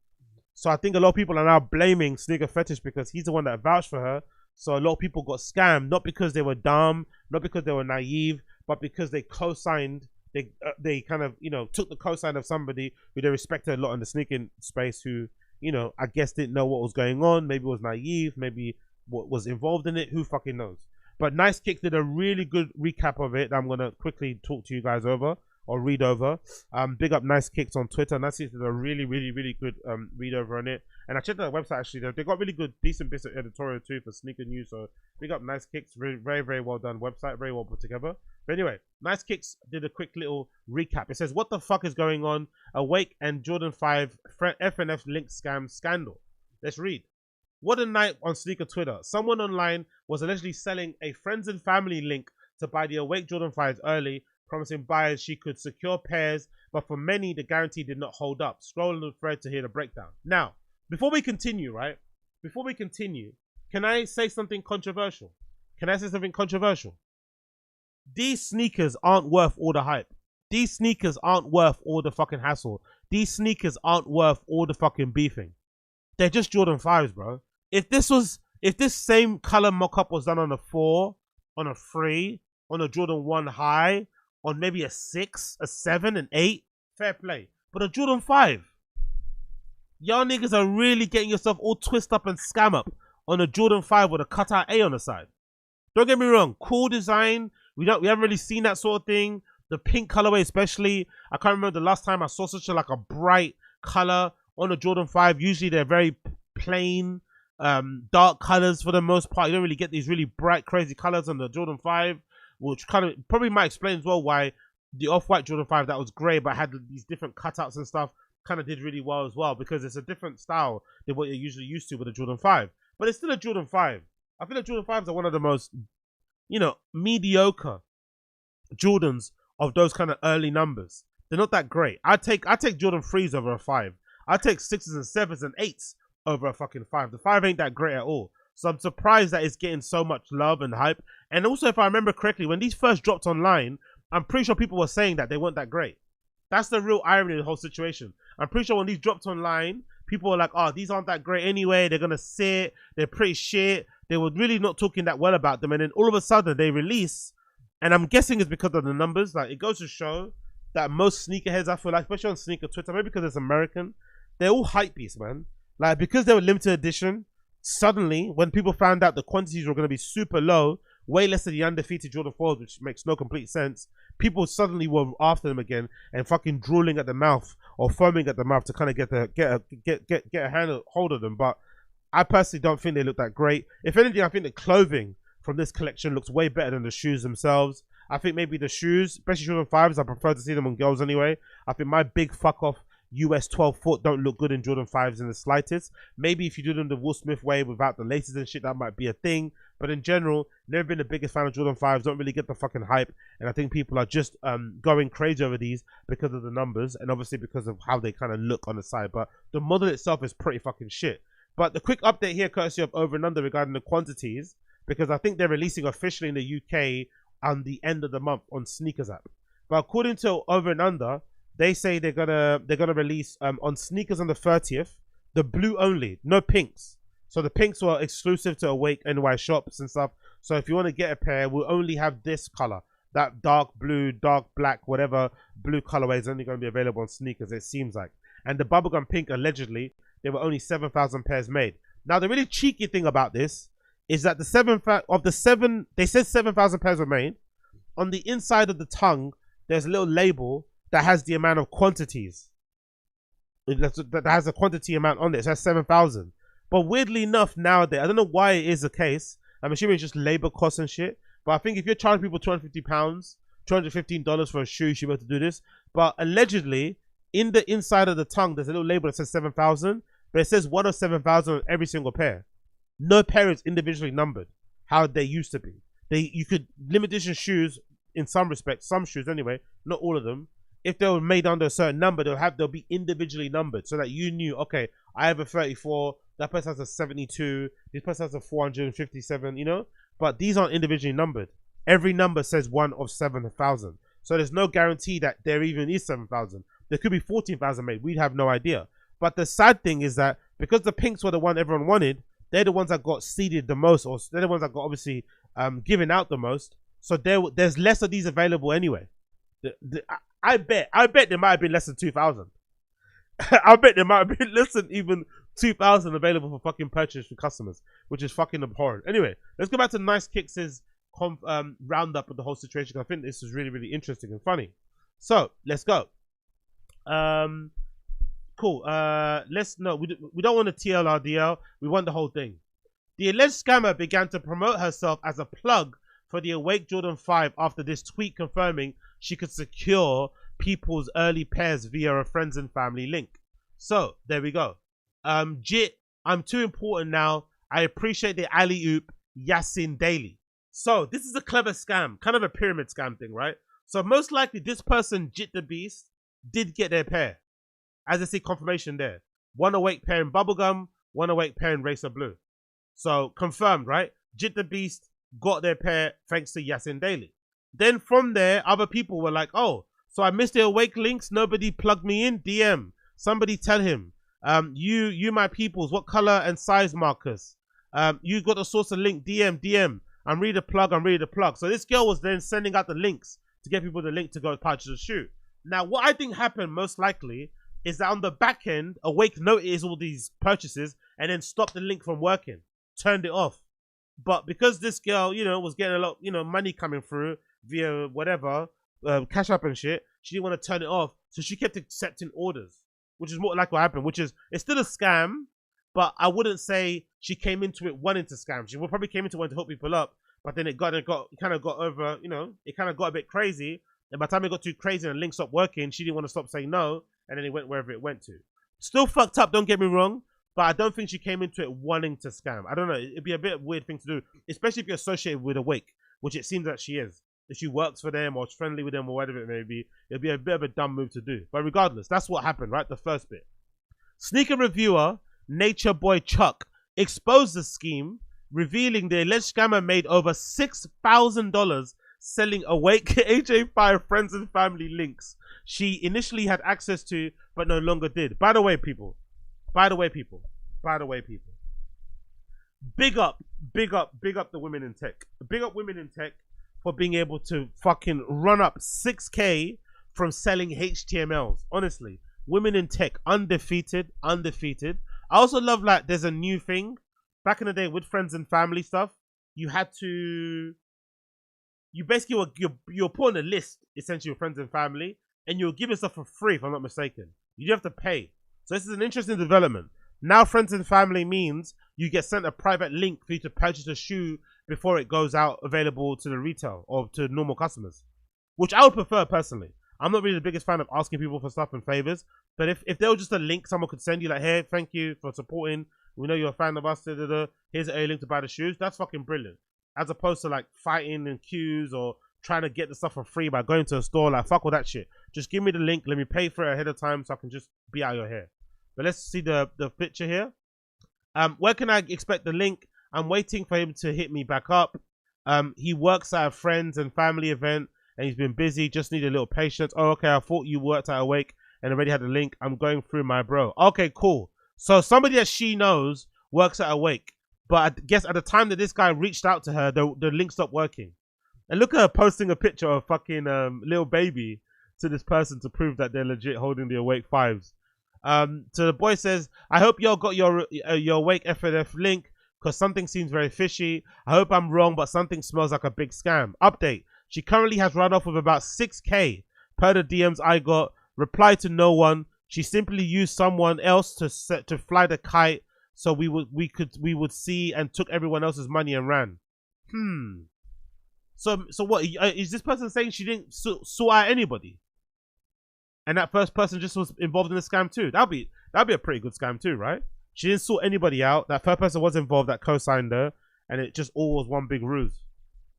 So I think a lot of people are now blaming Sneaker Fetish because he's the one that vouched for her. So a lot of people got scammed, not because they were dumb, not because they were naive, but because they co-signed. They kind of took the co-sign of somebody who they respected a lot in the sneaking space, who I guess didn't know what was going on, maybe was naive, maybe was involved in it, who fucking knows. But Nice Kicks did a really good recap of it that I'm gonna quickly talk to you guys over or read over. Big up Nice Kicks on Twitter. Nice Kicks did a really good read over on it. And I checked out the website actually. They got really good, decent bits of editorial too for sneaker news. So big up Nice Kicks. Very well done website. Very well put together. But anyway, Nice Kicks did a quick little recap. It says, what the fuck is going on? Awake and Jordan 5 FNF link scam scandal. Let's read. What a night on sneaker Twitter. Someone online was allegedly selling a friends and family link to buy the Awake Jordan 5s early, promising buyers she could secure pairs, but for many, the guarantee did not hold up. Scroll the thread to hear the breakdown. Now, before we continue, can I say something controversial? These sneakers aren't worth all the hype. These sneakers aren't worth all the fucking hassle. These sneakers aren't worth all the fucking beefing. They're just Jordan 5s, bro. If this same color mock-up was done on a 4, on a 3, on a Jordan 1 high, on maybe a 6, a 7, an 8, fair play. But a Jordan 5, y'all niggas are really getting yourself all twist up and scam up on a Jordan 5 with a cutout A on the side. Don't get me wrong, cool design. We haven't really seen that sort of thing. The pink colorway especially. I can't remember the last time I saw such a bright color on a Jordan 5. Usually they're very plain, dark colors for the most part. You don't really get these really bright, crazy colors on the Jordan 5, which kind of probably might explain as well why the off-white Jordan 5 that was grey but had these different cutouts and stuff kind of did really well as well, because it's a different style than what you're usually used to with a Jordan 5. But it's still a Jordan 5. I feel like Jordan 5s are one of the most, mediocre Jordans of those kind of early numbers. They're not that great. I take Jordan 3s over a 5. I take 6s and 7s and 8s over a fucking 5. The 5 ain't that great at all. So I'm surprised that it's getting so much love and hype. And also, if I remember correctly, when these first dropped online, I'm pretty sure people were saying that they weren't that great. That's the real irony of the whole situation. I'm pretty sure when these dropped online, people were like, oh, these aren't that great anyway. They're going to sit. They're pretty shit. They were really not talking that well about them. And then all of a sudden they release. And I'm guessing it's because of the numbers. Like, it goes to show that most sneakerheads, I feel like, especially on sneaker Twitter, maybe because it's American, they're all hype beasts, man. Like, because they were limited edition, suddenly, when people found out the quantities were going to be super low, way less than the undefeated Jordan 4s, which makes no complete sense, people suddenly were after them again and fucking drooling at the mouth or foaming at the mouth to kind of get a hold of them. But I personally don't think they look that great. If anything, I think the clothing from this collection looks way better than the shoes themselves. I think maybe the shoes, especially Jordan 5s, I prefer to see them on girls anyway. I think my big fuck off US 12 foot don't look good in Jordan 5s in the slightest. Maybe if you do them the Will Smith way without the laces and shit, that might be a thing. But in general, never been the biggest fan of Jordan 5s. Don't really get the fucking hype. And I think people are just going crazy over these because of the numbers and obviously because of how they kind of look on the side. But the model itself is pretty fucking shit. But the quick update here, courtesy of Over and Under, regarding the quantities, because I think they're releasing officially in the UK on the end of the month on Sneakers app. But according to Over and Under, they say they're gonna release on Sneakers on the 30th, the blue only, no pinks. So the pinks were exclusive to Awake NY shops and stuff. So if you want to get a pair, we'll only have this color, that dark blue, dark black, whatever blue colorway is only going to be available on Sneakers, it seems like. And the bubblegum pink, allegedly, there were only 7,000 pairs made. Now the really cheeky thing about this is that they said 7,000 pairs were made. On the inside of the tongue, there's a little label that has the amount of quantities. That has a quantity amount on it. So that's 7,000. But weirdly enough, nowadays, I don't know why it is the case. I'm assuming it's just labor costs and shit. But I think if you're charging people £250, $215 for a shoe, you should be able to do this. But allegedly, in the inside of the tongue, there's a little label that says 7,000. But it says 1 of 7,000 on every single pair. No pair is individually numbered, how they used to be. You could limit edition shoes in some respects, some shoes anyway, not all of them. If they were made under a certain number, they'll be individually numbered so that you knew, okay, I have a 34, that person has a 72, this person has a 457, you know? But these aren't individually numbered. Every number says 1 of 7,000. So there's no guarantee that there even is 7,000. There could be 14,000 made. We'd have no idea. But the sad thing is that because the pinks were the one everyone wanted, they're the ones that got seeded the most, or they're the ones that got obviously given out the most. So there's less of these available anyway. I bet there might have been less than 2,000. I bet there might have been less than even 2,000 available for fucking purchase for customers, which is fucking abhorrent. Anyway, let's go back to Nice Kicks' roundup of the whole situation. I think this is really, really interesting and funny. So let's go. Cool. We don't want a TLRDL. We want the whole thing. The alleged scammer began to promote herself as a plug for the Awake Jordan 5 after this tweet confirming she could secure people's early pairs via a friends and family link. So there we go. Jit, I'm too important now. I appreciate the alley-oop, Yasin Daily. So this is a clever scam, kind of a pyramid scam thing, right? So most likely this person, Jit the Beast, did get their pair. As I see confirmation there. 1 Awake pair in bubblegum, 1 Awake pair in racer blue. So confirmed, right? Jit the Beast got their pair thanks to Yasin Daily. Then from there, other people were like, oh, so I missed the Awake links. Nobody plugged me in. DM. Somebody tell him. You my peoples, what color and size markers? You got the source of link. DM. I'm ready to plug. So this girl was then sending out the links to get people the link to go purchase a shoe. Now, what I think happened most likely is that on the back end, Awake noticed all these purchases and then stopped the link from working, turned it off. But because this girl, was getting a lot, money coming through via whatever, Cash App and shit, she didn't want to turn it off. So she kept accepting orders, which is more like what happened, which is, it's still a scam, but I wouldn't say she came into it wanting to scam. She probably came into it wanting to hook people up, but then it kind of got over, it kind of got a bit crazy. And by the time it got too crazy and the link stopped working, she didn't want to stop saying no, and then it went wherever it went to. Still fucked up, don't get me wrong, but I don't think she came into it wanting to scam. I don't know, it'd be a bit weird thing to do, especially if you're associated with Awake, which it seems that she is. If she works for them or is friendly with them or whatever it may be, it'd be a bit of a dumb move to do. But regardless, that's what happened, right? The first bit. Sneaker reviewer, Nature Boy Chuck, exposed the scheme, revealing the alleged scammer made over $6,000 selling Awake AJ5 friends and family links she initially had access to, but no longer did. By the way, people. Big up the women in tech. Big up women in tech for being able to fucking run up 6K from selling HTMLs. Honestly, women in tech, undefeated. I also love, like, there's a new thing. Back in the day with friends and family stuff, you basically you're put on a list, essentially, with friends and family, and you'll give yourself for free, if I'm not mistaken. You don't have to pay. So this is an interesting development. Now friends and family means you get sent a private link for you to purchase a shoe before it goes out available to the retail or to normal customers, which I would prefer personally. I'm not really the biggest fan of asking people for stuff and favors, but if there was just a link someone could send you, like, hey, thank you for supporting. We know you're a fan of us. Da, da, da. Here's a link to buy the shoes. That's fucking brilliant. As opposed to like fighting in queues or trying to get the stuff for free by going to a store. Like, fuck all that shit. Just give me the link. Let me pay for it ahead of time so I can just be out of your hair. But let's see the picture here. Where can I expect the link? I'm waiting for him to hit me back up. He works at a friends and family event and he's been busy. Just need a little patience. Oh, okay. I thought you worked at Awake and already had the link. I'm going through my bro. Okay, cool. So somebody that she knows works at Awake. But I guess at the time that this guy reached out to her, the link stopped working. And look at her posting a picture of fucking little baby to this person to prove that they're legit holding the Awake 5s. So the boy says, I hope y'all got your Awake FNF link because something seems very fishy. I hope I'm wrong, but something smells like a big scam. Update. She currently has run off with about 6K per the DMs I got. Reply to no one. She simply used someone else to fly the kite so we would see and took everyone else's money and ran. So what is this person saying? She didn't sort out anybody, and that first person just was involved in the scam too. That'd be a pretty good scam too, right? She didn't sort anybody out. That third person was involved that co-signed her, and it just all was one big ruse.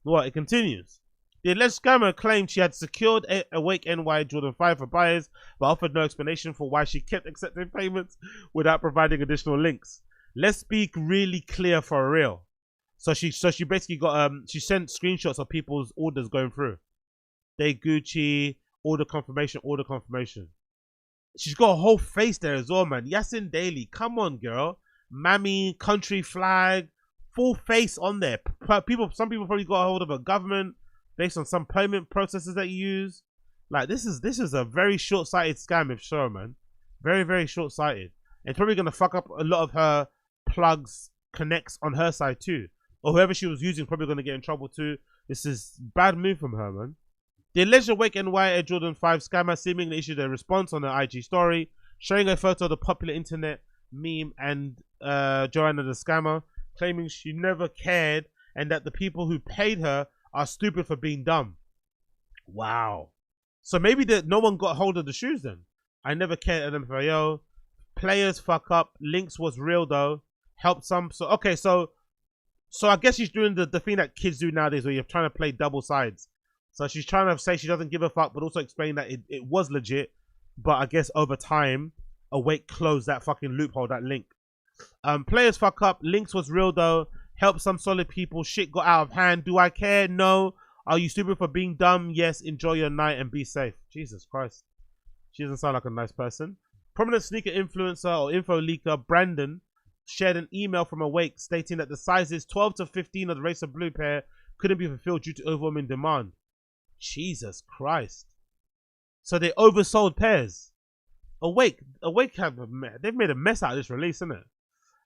What? It continues. The alleged scammer claimed she had secured Awake NY Jordan 5 for buyers, but offered no explanation for why she kept accepting payments without providing additional links. Let's be really clear for real. So she basically got she sent screenshots of people's orders going through. They Gucci, order confirmation. She's got a whole face there as well, man. Yasin Daily, come on, girl. Mammy, country flag, full face on there. Some people probably got a hold of a government based on some payment processes that you use. Like, this is a very short-sighted scam, if so, man. Very, very short-sighted. It's probably gonna fuck up a lot of her plugs connects on her side too. Or whoever she was using probably going to get in trouble too. This is bad move from her, man. The alleged Awake NY Air Jordan 5 scammer seemingly issued a response on her IG story, showing a photo of the popular internet meme and Joanna the scammer, claiming she never cared and that the people who paid her are stupid for being dumb. Wow. So maybe no one got hold of the shoes then. I never cared at MFAO. Players fuck up. Links was real though. Helped some. So okay, so I guess she's doing the thing that kids do nowadays where you're trying to play double sides. So she's trying to say she doesn't give a fuck, but also explain that it was legit. But I guess over time, Awake closed that fucking loophole, that link. Players fuck up. Links was real though. Help some solid people. Shit got out of hand. Do I care? No. Are you stupid for being dumb? Yes. Enjoy your night and be safe. Jesus Christ. She doesn't sound like a nice person. Prominent sneaker influencer or info leaker Brandon shared an email from Awake stating that the sizes 12 to 15 of the Racer Blue pair couldn't be fulfilled due to overwhelming demand. Jesus Christ. So they oversold pairs. Awake they've made a mess out of this release, isn't it?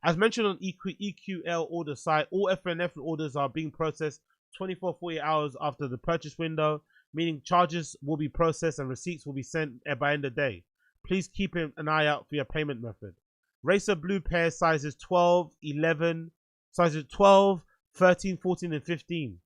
As mentioned on EQL order site, all FNF orders are being processed 24-48 hours after the purchase window, meaning charges will be processed and receipts will be sent by end of day. Please keep an eye out for your payment method. Racer Blue pair sizes 12, 11, sizes 12, 13, 14, and 15.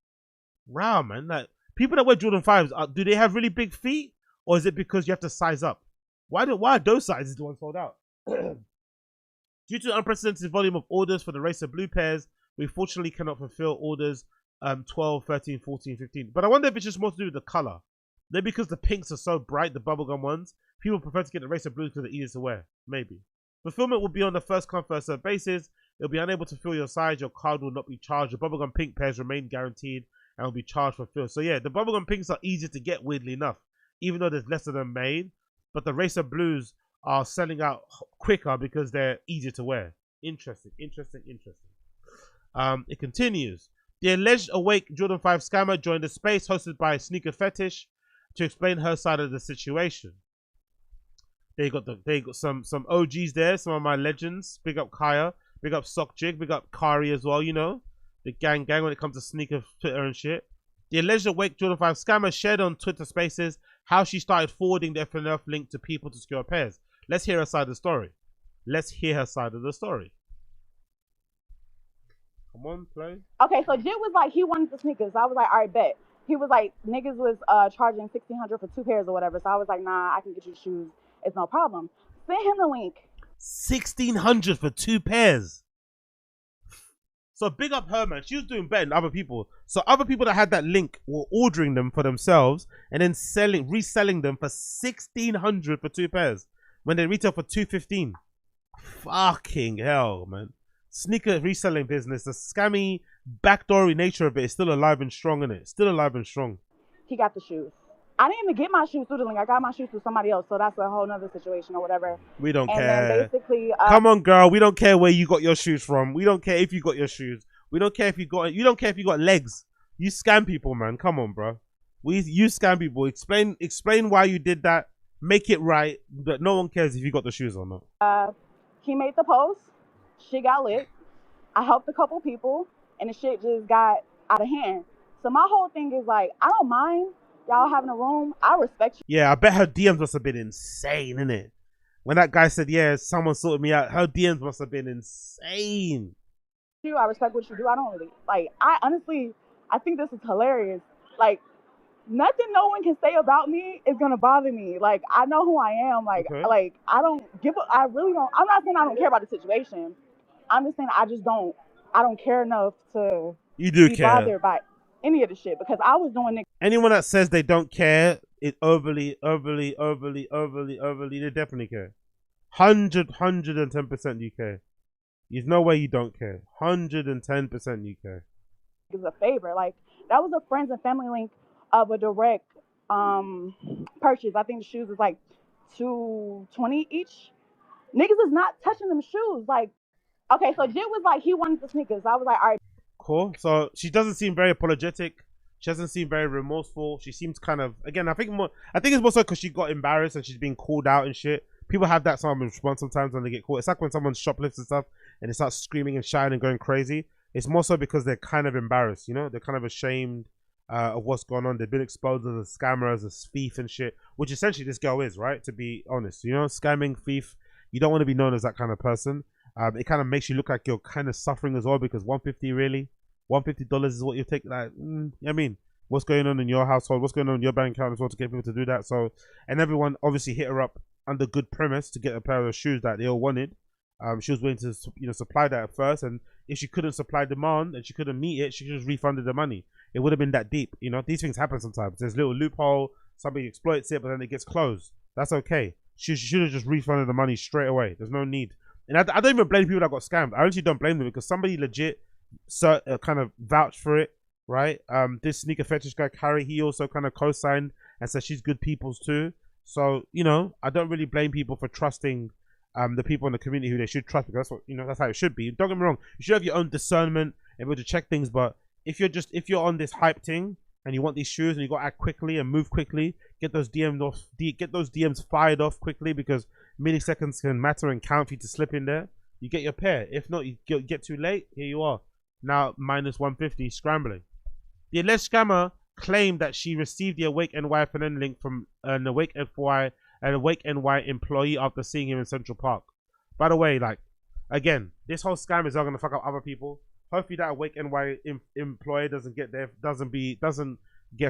Wow, man. Like, people that wear Jordan 5s, do they have really big feet? Or is it because you have to size up? Why are those sizes the ones sold out? Due to the unprecedented volume of orders for the Racer Blue pairs, we fortunately cannot fulfill orders 12, 13, 14, 15. But I wonder if it's just more to do with the color. Maybe because the pinks are so bright, the bubblegum ones, people prefer to get the Racer Blues because they're easier to wear. Maybe. Fulfillment will be on the first come first served basis. You'll be unable to fill your size. Your card will not be charged. The bubblegum pink pairs remain guaranteed and will be charged for fill. So yeah, the bubblegum pinks are easier to get, weirdly enough, even though there's less of them made. But the Racer Blues are selling out quicker because they're easier to wear. Interesting. It continues. The alleged Awake Jordan 5 scammer joined a space hosted by Sneaker Fetish to explain her side of the situation. They got some OGs there, some of my legends. Big up Kaya, big up Sockjig, big up Kari as well, you know. The gang when it comes to sneaker Twitter and shit. The alleged Awake Jordan 5 scammer shared on Twitter Spaces how she started forwarding the FNF link to people to secure pairs. Let's hear her side of the story. Come on, play. Okay, so Jit was like, he wanted the sneakers. I was like, all right, bet. he was like, niggas was charging $1,600 for 2 pairs or whatever. So I was like, nah, I can get you shoes. It's no problem. Send him the link. $1,600 for 2 pairs. So big up her, man. She was doing better than other people. So other people that had that link were ordering them for themselves and then reselling them for $1,600 for 2 pairs when they retail for $215. Fucking hell, man. Sneaker reselling business, the scammy, backdoory nature of it is still alive and strong, isn't it? Still alive and strong. He got the shoes. I didn't even get my shoes through the link. I got my shoes through somebody else, so that's a whole nother situation or whatever. We don't care. Then basically, come on, girl. We don't care where you got your shoes from. We don't care if you got your shoes. We don't care if you got. You don't care if you got legs. You scam people, man. Come on, bro. You scam people. Explain why you did that. Make it right. But no one cares if you got the shoes or not. He made the post. Shit got lit. I helped a couple people, and the shit just got out of hand. So my whole thing is like, I don't mind y'all having a room. I respect you. Yeah, I bet her DMs must have been insane, innit? When that guy said, yeah, someone sorted me out, her DMs must have been insane. I respect what you do. I don't really, like, I think this is hilarious. Like, nothing no one can say about me is gonna bother me. Like, I know who I am. Like, okay. Like, I really don't, I'm not saying I don't care about the situation. I'm just saying I don't care enough to be bothered by any of the shit, because I was doing it. Anyone that says they don't care, it overly, they definitely care. 110% you care. There's no way you don't care. 110% you care. It's a favor. Like, that was a friends and family link of a direct purchase. I think the shoes was like $220 each. Niggas is not touching them shoes. Like, okay, so Jit was like, he wanted the sneakers. I was like, all right. Cool. So she doesn't seem very apologetic. She doesn't seem very remorseful. She seems kind of, again, I think it's more so because she got embarrassed and she's being called out and shit. People have that sort of response sometimes when they get caught. It's like when someone shoplifts and stuff and they start screaming and shouting and going crazy. It's more so because they're kind of embarrassed, you know? They're kind of ashamed of what's going on. They've been exposed as a scammer, as a thief and shit, which essentially this girl is, right? To be honest, you know, scamming, thief. You don't want to be known as that kind of person. It kind of makes you look like you're kind of suffering as well, because $150 really? $150 is what you take. Like, I mean, what's going on in your household? What's going on in your bank account as well to get people to do that? So, and everyone obviously hit her up under good premise to get a pair of shoes that they all wanted. She was willing to, you know, supply that at first, and if she couldn't supply demand and she couldn't meet it, she just refunded the money. It would have been that deep, you know. These things happen sometimes. There's a little loophole, somebody exploits it, but then it gets closed. That's okay. She should have just refunded the money straight away. There's no need. And I don't even blame people that got scammed. I actually don't blame them, because somebody legit kind of vouched for it, right? This sneaker fetish guy, Carrie, he also kind of co-signed and said she's good people's too. So, you know, I don't really blame people for trusting the people in the community who they should trust, because that's what, you know, that's how it should be. Don't get me wrong, you should have your own discernment and be able to check things, but if you're on this hype thing and you want these shoes and you got to act quickly and move quickly, get those DMs fired off quickly, because milliseconds can matter and count for you to slip in there. You get your pair. If not, you get too late. Here you are, now minus 150 scrambling. The alleged scammer claimed that she received the Awake NY FNN link from an Awake NY employee after seeing him in Central Park. By the way, like, again, this whole scam is not gonna fuck up other people. Hopefully that Awake NY employee doesn't get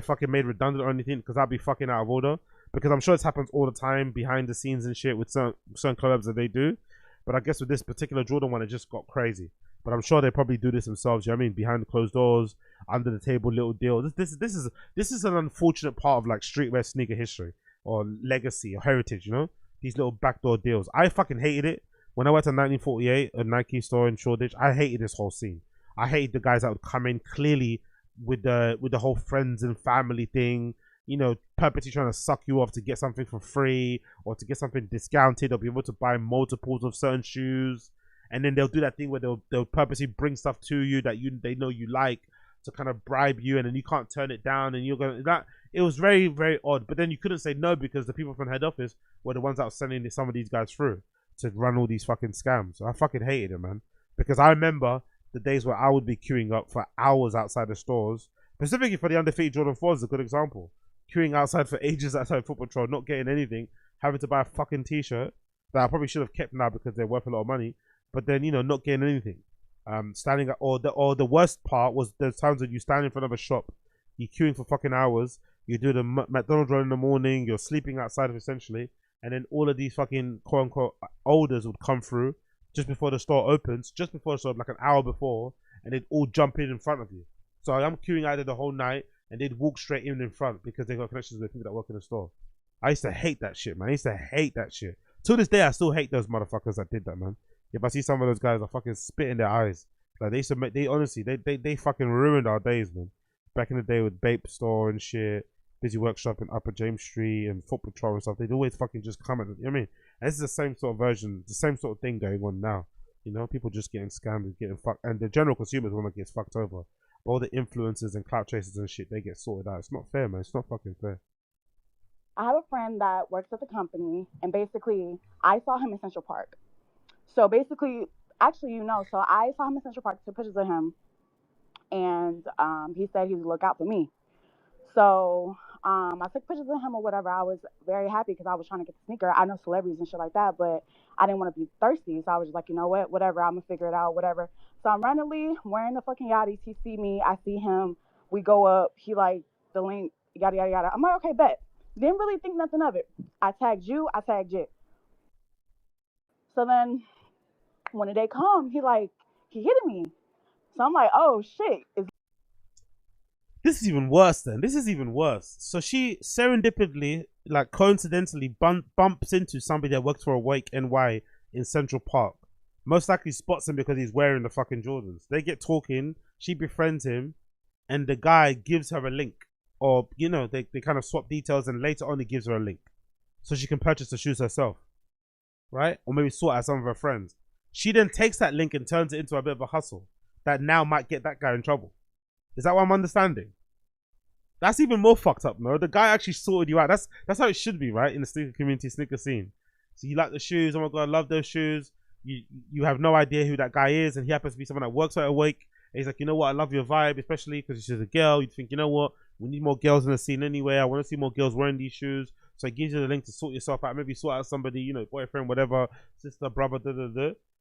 fucking made redundant or anything, because that'd be fucking out of order. Because I'm sure this happens all the time behind the scenes and shit with certain collabs that they do. But I guess with this particular Jordan one, it just got crazy. But I'm sure they probably do this themselves. You know what I mean? Behind the closed doors, under the table, little deal. This is an unfortunate part of like streetwear sneaker history or legacy or heritage. You know, these little backdoor deals. I fucking hated it when I went to 1948, a Nike store in Shoreditch. I hated this whole scene. I hated the guys that would come in clearly with the whole friends and family thing. You know, purposely trying to suck you off to get something for free or to get something discounted or be able to buy multiples of certain shoes. And then they'll do that thing where they'll purposely bring stuff to you that they know you like to kind of bribe you, and then you can't turn it down, and you're gonna that. It was very, very odd. But then you couldn't say no, because the people from head office were the ones that were sending some of these guys through to run all these fucking scams. So I fucking hated it, man, because I remember the days where I would be queuing up for hours outside the stores, specifically for the undefeated Jordan 4 is a good example. Queuing outside for ages outside Foot Patrol, not getting anything, having to buy a fucking t-shirt that I probably should have kept now because they're worth a lot of money, but then, you know, not getting anything. Standing at, or the worst part was there's times when you stand in front of a shop You're queuing for fucking hours. You do the McDonald's run in the morning. You're sleeping outside of essentially, and then all of these fucking quote unquote olders would come through just before the store opens, just before the store, like an hour before, and they'd all jump in front of you. So I'm queuing out there the whole night, and they'd walk straight in front because they got connections with people that work in the store. I used to hate that shit, man. I used to hate that shit. To this day, I still hate those motherfuckers that did that, man. If I see some of those guys, I fucking spit in their eyes. Like they used to make, they honestly, they fucking ruined our days, man. Back in the day with Bape Store and shit, Busy Workshop in Upper James Street and Foot Patrol and stuff, they'd always fucking just come at, you know what I mean? And this is the same sort of version, the same sort of thing going on now. You know, people just getting scammed and getting fucked, and the general consumers one that gets fucked over. All the influencers and clout chasers and shit, they get sorted out. It's not fair, man. It's not fucking fair. I have a friend that works at the company, and basically, I saw him in Central Park. So basically, actually, so I saw him in Central Park, took pictures of him, and he said he would look out for me. So I took pictures of him or whatever. I was very happy because I was trying to get the sneaker. I know celebrities and shit like that, but I didn't want to be thirsty. So I was just like, you know what, whatever, I'm going to figure it out, whatever. So I'm randomly wearing the fucking yachties. He see me, I see him. We go up. He like the link, yada, yada, yada. I'm like, okay, bet. Didn't really think nothing of it. I tagged you, I tagged Jit. So then when the day come, he hit me. So I'm like, oh shit. This is even worse then. This is even worse. So she serendipitously, like coincidentally, bumps into somebody that works for Awake NY in Central Park. Most likely spots him because he's wearing the fucking Jordans. They get talking, she befriends him, and the guy gives her a link. Or, you know, they kind of swap details, and later on he gives her a link. So she can purchase the shoes herself. Right? Or maybe sort out some of her friends. She then takes that link and turns it into a bit of a hustle that now might get that guy in trouble. Is that what I'm understanding? That's even more fucked up, no? The guy actually sorted you out. That's how it should be, right? In the sneaker community, sneaker scene. So you like the shoes. Oh my God, I love those shoes. You have no idea who that guy is, and he happens to be someone that works at Awake. And he's like, you know what? I love your vibe, especially because she's a girl. You think, you know what? We need more girls in the scene anyway. I want to see more girls wearing these shoes. So it gives you the link to sort yourself out. Maybe sort out somebody, you know, boyfriend, whatever, sister, brother,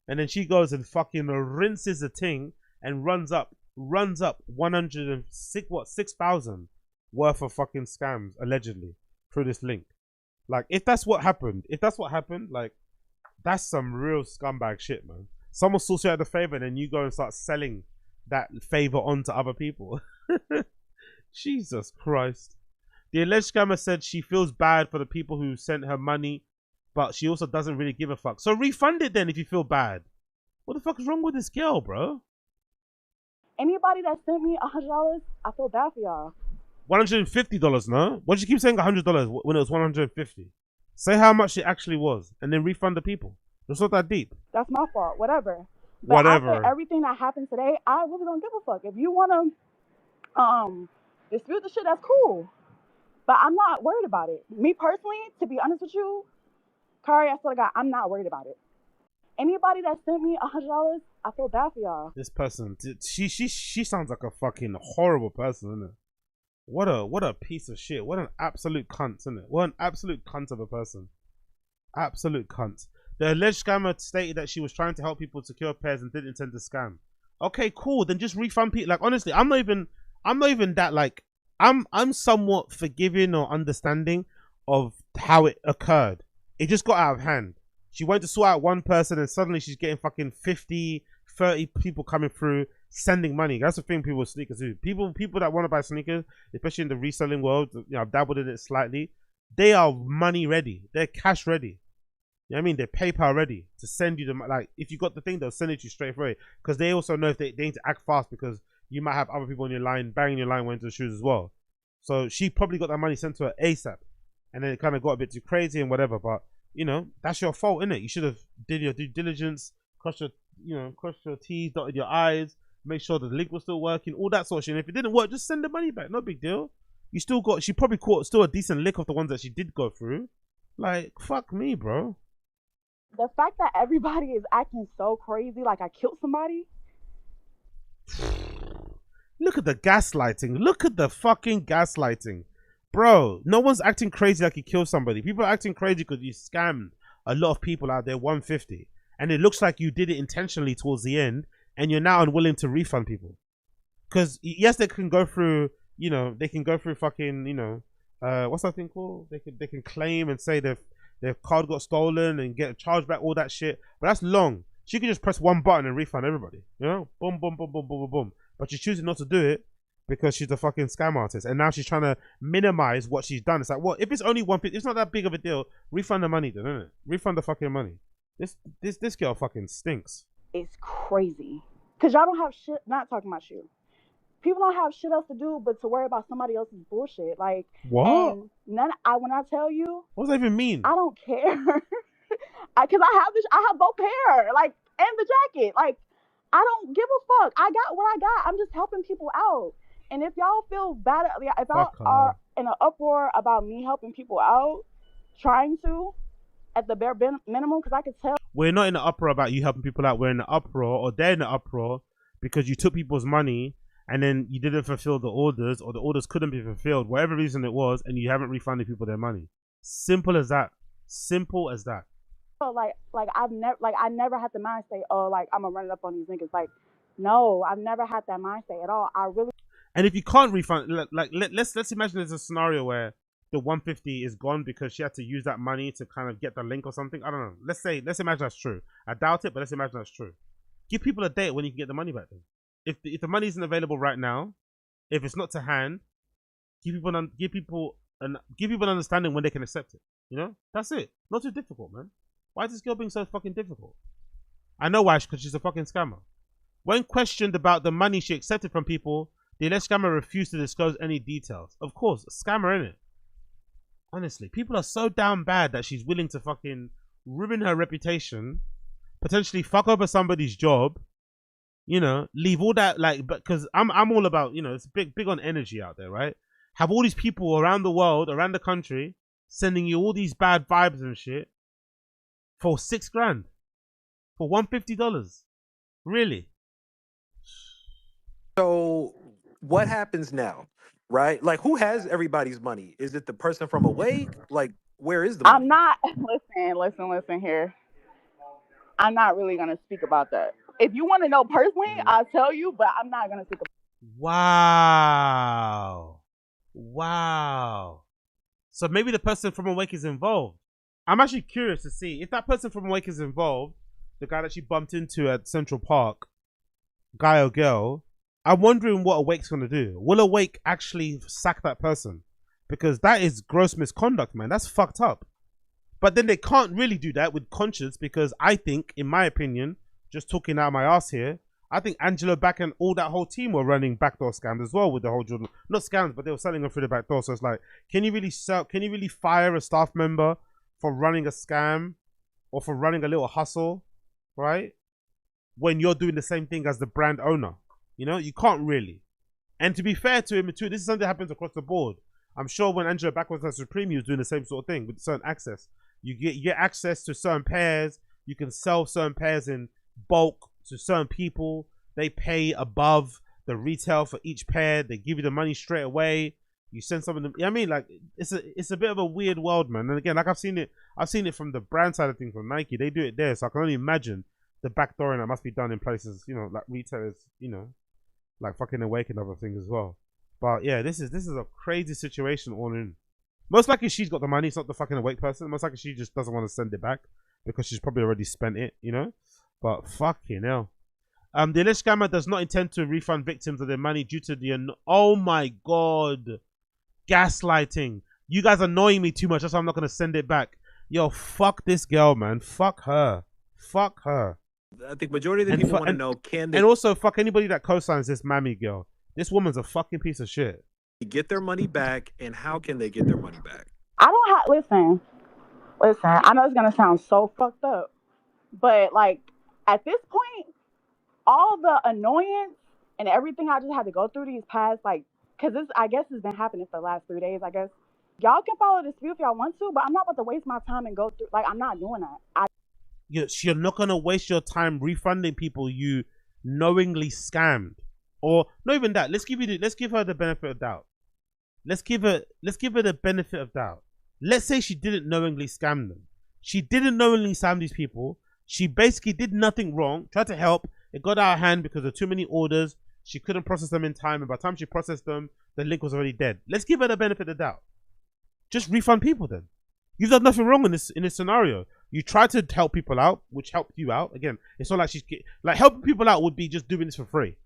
And then she goes and fucking rinses the thing and runs up 6,000 worth of fucking scams allegedly through this link. Like, if that's what happened, like, that's some real scumbag shit, man. Someone sorts you out the favor and then you go and start selling that favor on to other people. Jesus Christ. The alleged scammer said she feels bad for the people who sent her money, but she also doesn't really give a fuck. So refund it then if you feel bad. What the fuck is wrong with this girl, bro? Anybody that sent me $100, I feel bad for y'all. $150, no? Why did you keep saying $100 when it was $150? Say how much it actually was, and then refund the people. It's not that deep. That's my fault. Whatever. But whatever. After everything that happened today, I really don't give a fuck. If you want to dispute the shit, that's cool. But I'm not worried about it. Me personally, to be honest with you, Kari, I swear to God, I'm not worried about it. Anybody that sent me $100, I feel bad for y'all. This person, she sounds like a fucking horrible person, isn't it? What a piece of shit. What an absolute cunt, isn't it? What an absolute cunt of a person. Absolute cunt. The alleged scammer stated that she was trying to help people secure pairs and didn't intend to scam. Okay, cool. Then just refund people. Like, honestly, I'm not even that, like, I'm somewhat forgiving or understanding of how it occurred. It just got out of hand. She went to sort out one person and suddenly she's getting fucking 50, 30 people coming through sending money. That's the thing people with sneakers do. People that want to buy sneakers, especially in the reselling world, you know, I've dabbled in it slightly. They are money ready. They're cash ready. You know what I mean? They're PayPal ready to send you the, like, if you got the thing, they'll send it to you straight away. Because they also know if they need to act fast because you might have other people on your line, banging your line, went to the shoes as well. So she probably got that money sent to her ASAP. And then it kind of got a bit too crazy and whatever. But, you know, that's your fault, innit? You should have did your due diligence, crossed your T's, dotted your I's, make sure the link was still working, all that sort of shit. And if it didn't work, just send the money back. No big deal. You still got, she probably caught still a decent lick of the ones that she did go through. Like, fuck me, bro. The fact that everybody is acting so crazy, like I killed somebody. Look at the gaslighting. Look at the fucking gaslighting. Bro, no one's acting crazy like you killed somebody. People are acting crazy because you scammed a lot of people out there, 150. And it looks like you did it intentionally towards the end, and you're now unwilling to refund people. Because, yes, they can go through, you know, they can go through fucking, you know, what's that thing called? They can claim and say their card got stolen and get charged back, all that shit. But that's long. She could just press one button and refund everybody. You know, boom, boom, boom, boom, boom, boom, boom. But she's choosing not to do it because she's a fucking scam artist, and now she's trying to minimize what she's done. It's like, well, if it's only one, it's not that big of a deal. Refund the money, then, isn't it? Refund the fucking money. This girl fucking stinks. It's crazy because y'all don't have shit. Not talking about you. People don't have shit else to do but to worry about somebody else's bullshit. Like what? When I tell you, what does that even mean? I don't care. Because I have both hair, like, and the jacket. Like, I don't give a fuck. I got what I got. I'm just helping people out. And if y'all feel bad, if y'all are in an uproar about me helping people out, trying to, at the bare minimum, because I could tell. We're not in an uproar about you helping people out. We're in an uproar, or they're in an uproar, because you took people's money and then you didn't fulfill the orders, or the orders couldn't be fulfilled, whatever reason it was, and you haven't refunded people their money. Simple as that. Simple as that. I never had the mind state, oh, like, I'm gonna run it up on these niggas. Like, no, I've never had that mind state at all. And if you can't refund, like, let's imagine there's a scenario where the 150 is gone because she had to use that money to kind of get the link or something. I don't know. Let's imagine that's true. I doubt it, but let's imagine that's true. Give people a date when you can get the money back then. If the money isn't available right now, if it's not to hand, give people an understanding when they can accept it. You know, that's it. Not too difficult, man. Why is this girl being so fucking difficult? I know why, because she's a fucking scammer. When questioned about the money she accepted from people, the alleged scammer refused to disclose any details. Of course, a scammer, innit? Honestly, people are so damn bad that she's willing to fucking ruin her reputation, potentially fuck over somebody's job, you know, leave all that, like, because I'm all about, you know, it's big on energy out there, right? Have all these people around the world, around the country, sending you all these bad vibes and shit for $6 grand, for $150, really? So what happens now, right? Like, who has everybody's money? Is it the person from Awake? Like, where is the money? I'm not, listen here. I'm not really going to speak about that. If you want to know personally, I'll tell you, but I'm not going to speak about it. Wow. So maybe the person from Awake is involved. I'm actually curious to see if that person from Awake is involved, the guy that she bumped into at Central Park, guy or girl. I'm wondering what Awake's going to do. Will Awake actually sack that person? Because that is gross misconduct, man. That's fucked up. But then they can't really do that with conscience, because I think, in my opinion, just talking out of my ass here, I think Angelo Back and all that whole team were running backdoor scams as well with the whole Jordan. Not scams, but they were selling them through the back door. So it's like, can you really fire a staff member for running a scam or for running a little hustle, right? When you're doing the same thing as the brand owner. You know, you can't really. And to be fair to him too, this is something that happens across the board. I'm sure when Angelo Back was at Supreme, he was doing the same sort of thing with certain access. You get access to certain pairs. You can sell certain pairs in bulk to certain people. They pay above the retail for each pair. They give you the money straight away. You send some of them. You know what I mean? Like, it's a bit of a weird world, man. And again, like I've seen it from the brand side of things from Nike. They do it there, so I can only imagine the backdooring that must be done in places, you know, like retailers, you know, like fucking Awake and other things as well. But yeah, this is a crazy situation all in. Most likely she's got the money. It's not the fucking Awake person. Most likely she just doesn't want to send it back because she's probably already spent it, you know. But fucking hell. The alleged scammer does not intend to refund victims of their money due to the oh my god, gaslighting. You guys are annoying me too much. That's why I'm not gonna send it back. Yo, fuck this girl, man. Fuck her. Fuck her. I think majority of the people want to know, can they... And also, fuck anybody that co-signs this mammy girl. This woman's a fucking piece of shit. Get their money back, and how can they get their money back? I don't have... Listen. I know it's going to sound so fucked up, but, like, at this point, all the annoyance and everything I just had to go through these past, like, because this, I guess, has been happening for the last 3 days, I guess. Y'all can follow this view if y'all want to, but I'm not about to waste my time and go through... Like, I'm not doing that. You're not gonna waste your time refunding people you knowingly scammed, or not even that. Let's give her the benefit of doubt. Let's give her the benefit of doubt. Let's say she didn't knowingly scam them. She didn't knowingly scam these people. She basically did nothing wrong. Tried to help. It got out of hand because of too many orders. She couldn't process them in time, and by the time she processed them, the link was already dead. Let's give her the benefit of the doubt. Just refund people then. You've done nothing wrong in this scenario. You tried to help people out, which helped you out. Again, it's not like she's like helping people out would be just doing this for free.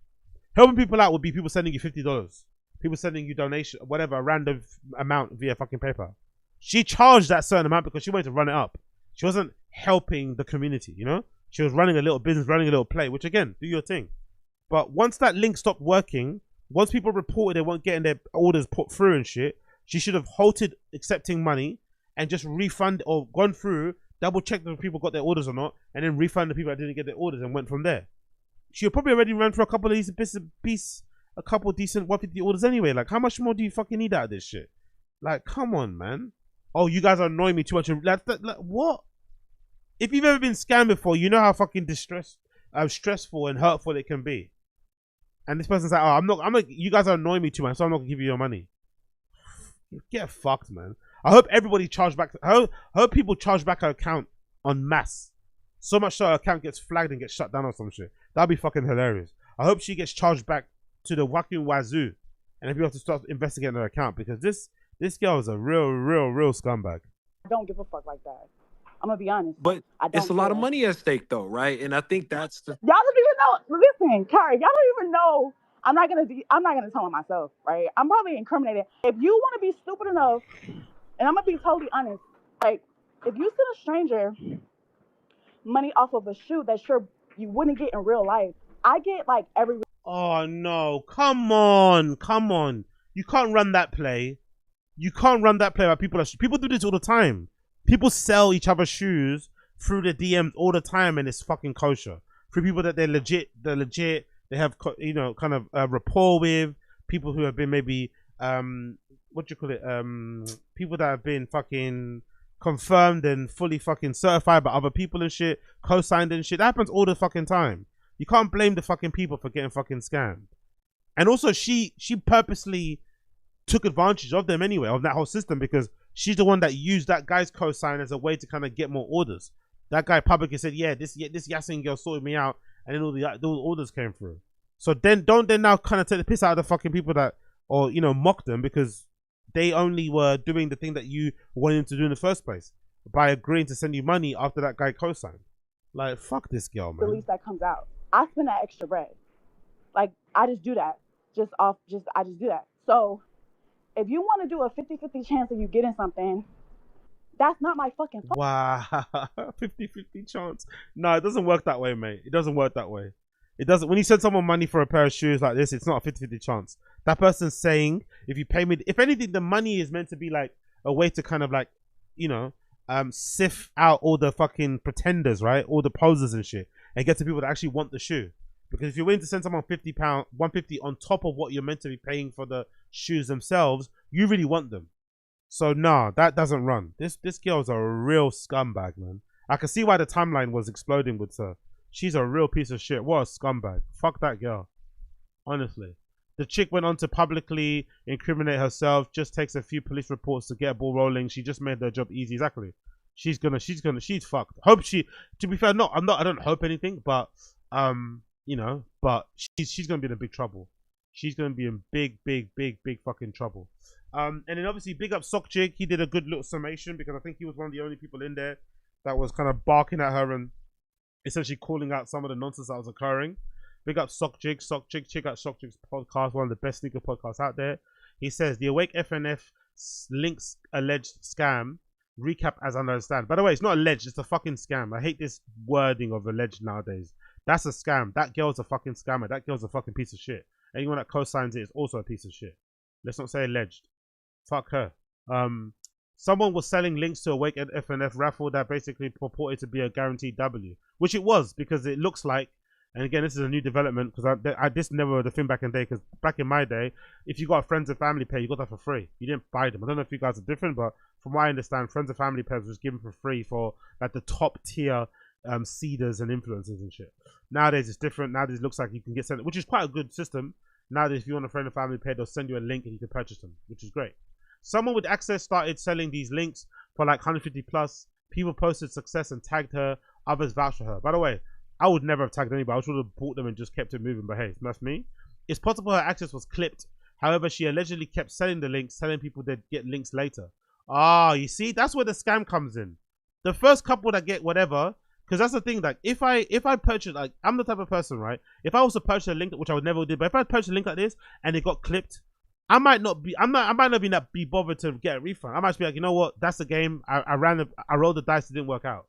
Helping people out would be people sending you $50, people sending you donation, whatever, a random amount via fucking PayPal. She charged that certain amount because she wanted to run it up. She wasn't helping the community, you know. She was running a little business, running a little play. Which again, do your thing. But once that link stopped working, once people reported they weren't getting their orders put through and shit, she should have halted accepting money and just refund or gone through, double check that people got their orders or not, and then refund the people that didn't get their orders and went from there. She probably already ran for a couple of a couple of decent 150 orders anyway. Like, how much more do you fucking need out of this shit? Like, come on, man. Oh, you guys are annoying me too much. Like what? If you've ever been scammed before, you know how fucking stressful and hurtful it can be. And this person's like, oh, I'm not, you guys are annoying me too much, so I'm not gonna give you your money. Get fucked, man. I hope everybody charged back. I hope people charge back her account en masse. So much so her account gets flagged and gets shut down or some shit. That'd be fucking hilarious. I hope she gets charged back to the fucking wazoo, and if you have to start investigating her account, because this girl is a real scumbag. I don't give a fuck like that. I'm gonna be honest. But I don't it's a lot of care. money at stake, though, right? And I think that's the. Y'all don't even know. Listen, Kari, y'all don't even know. I'm not gonna tell on myself, right? I'm probably incriminated. If you want to be stupid enough, and I'm gonna be totally honest, like if you send a stranger money off of a shoe that you wouldn't get in real life, I get like every. Oh no! Come on! You can't run that play. You can't run that play by people. People do this all the time. People sell each other shoes through the DMs all the time, and it's fucking kosher. For people that they're legit, they have, you know, kind of rapport with, people who have been maybe what do you call it, people that have been fucking confirmed and fully fucking certified by other people and shit, co-signed and shit. That happens all the fucking time. You can't blame the fucking people for getting fucking scammed. And also she purposely took advantage of them anyway, of that whole system, because she's the one that used that guy's co-sign as a way to kind of get more orders. That guy publicly said, yeah, this Yasin girl sorted me out, and then all the orders came through. So then don't now kind of take the piss out of the fucking people that, or, you know, mock them, because they only were doing the thing that you wanted them to do in the first place by agreeing to send you money after that guy co-signed. Like, fuck this girl, man. The least that comes out. I spend that extra bread. Like, I just do that. I just do that. So if you want to do a 50-50 chance of you getting something, that's not my fucking fault. Wow. 50-50 chance. No, it doesn't work that way, mate. It doesn't work that way. It doesn't. When you send someone money for a pair of shoes like this, it's not a 50-50 chance. That person's saying, if you pay me, if anything, the money is meant to be like a way to kind of like, you know, sift out all the fucking pretenders, right? All the posers and shit, and get to people that actually want the shoe. Because if you're willing to send someone £50, £150 on top of what you're meant to be paying for the shoes themselves, you really want them. So nah, that doesn't run. This girl's a real scumbag, man. I can see why the timeline was exploding with her. She's a real piece of shit. What a scumbag. Fuck that girl. Honestly. The chick went on to publicly incriminate herself. Just takes a few police reports to get a ball rolling. She just made their job easy. Exactly. She's fucked. Hope she, to be fair, I don't hope anything, but you know, but she's gonna be in big trouble. She's gonna be in big fucking trouble. And then obviously big up Sockjig. He did a good little summation, because I think he was one of the only people in there that was kind of barking at her and essentially calling out some of the nonsense that was occurring. Big up Sockjig. Check out Sockjig's podcast, one of the best sneaker podcasts out there. He says the Awake FNF links alleged scam. Recap as I understand. By the way, it's not alleged, it's a fucking scam. I hate this wording of alleged nowadays. That's a scam. That girl's a fucking scammer. That girl's a fucking piece of shit. Anyone that co-signs it is also a piece of shit. Let's not say alleged. Fuck her. Someone was selling links to Awake FNF raffle that basically purported to be a guaranteed W, which it was, because it looks like, and again, this is a new development, because this never the thing back in the day, because back in my day, if you got a friends and family pair, you got that for free. You didn't buy them. I don't know if you guys are different, but from what I understand, friends and family pairs was given for free for like the top tier seeders and influencers and shit. Nowadays it's different. Nowadays it looks like you can get sent, which is quite a good system. Nowadays, if you want a friend and family pair, they'll send you a link and you can purchase them, which is great. Someone with access started selling these links for like 150 plus. People posted success and tagged her. Others vouched for her. By the way, I would never have tagged anybody. I would have bought them and just kept it moving. But hey, that's me. It's possible her access was clipped. However, she allegedly kept selling the links, telling people they'd get links later. Ah, you see, that's where the scam comes in. The first couple that get whatever, because that's the thing. Like, if I purchase, like, I'm the type of person, right? If I was to purchase a link, which I would never do, but if I purchase a link like this and it got clipped, I might not be bothered to get a refund. I might just be like, you know what? That's the game. I rolled the dice. It didn't work out.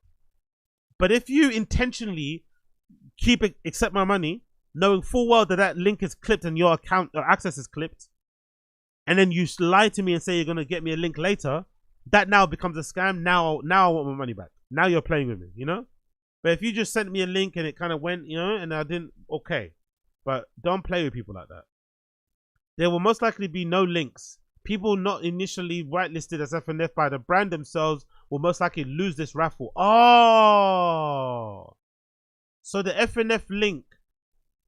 But if you intentionally accept my money, knowing full well that link is clipped and your account or access is clipped, and then you lie to me and say you're gonna get me a link later, that now becomes a scam. Now I want my money back. Now you're playing with me, you know? But if you just sent me a link and it kind of went, you know, and I didn't, okay. But don't play with people like that. There will most likely be no links. People not initially whitelisted as FNF by the brand themselves will most likely lose this raffle. Oh! So the FNF link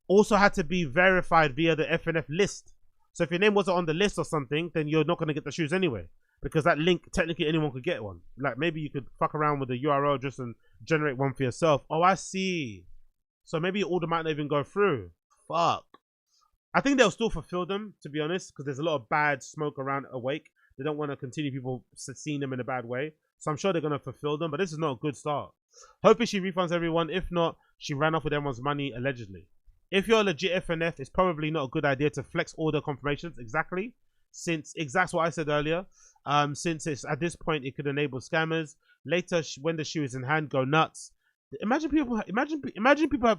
also had to be verified via the FNF list. So if your name wasn't on the list or something, then you're not going to get the shoes anyway. Because that link, technically anyone could get one. Like maybe you could fuck around with the URL just and generate one for yourself. Oh, I see. So maybe your order might not even go through. Fuck. I think they'll still fulfill them, to be honest, because there's a lot of bad smoke around Awake. They don't want to continue people seeing them in a bad way. So I'm sure they're going to fulfill them, but this is not a good start. Hopefully she refunds everyone. If not, she ran off with everyone's money, allegedly. If you're a legit FNF, it's probably not a good idea to flex order confirmations. Exactly. Since that's what I said earlier. Since it's at this point, it could enable scammers. Later, when the shoe is in hand, go nuts. Imagine people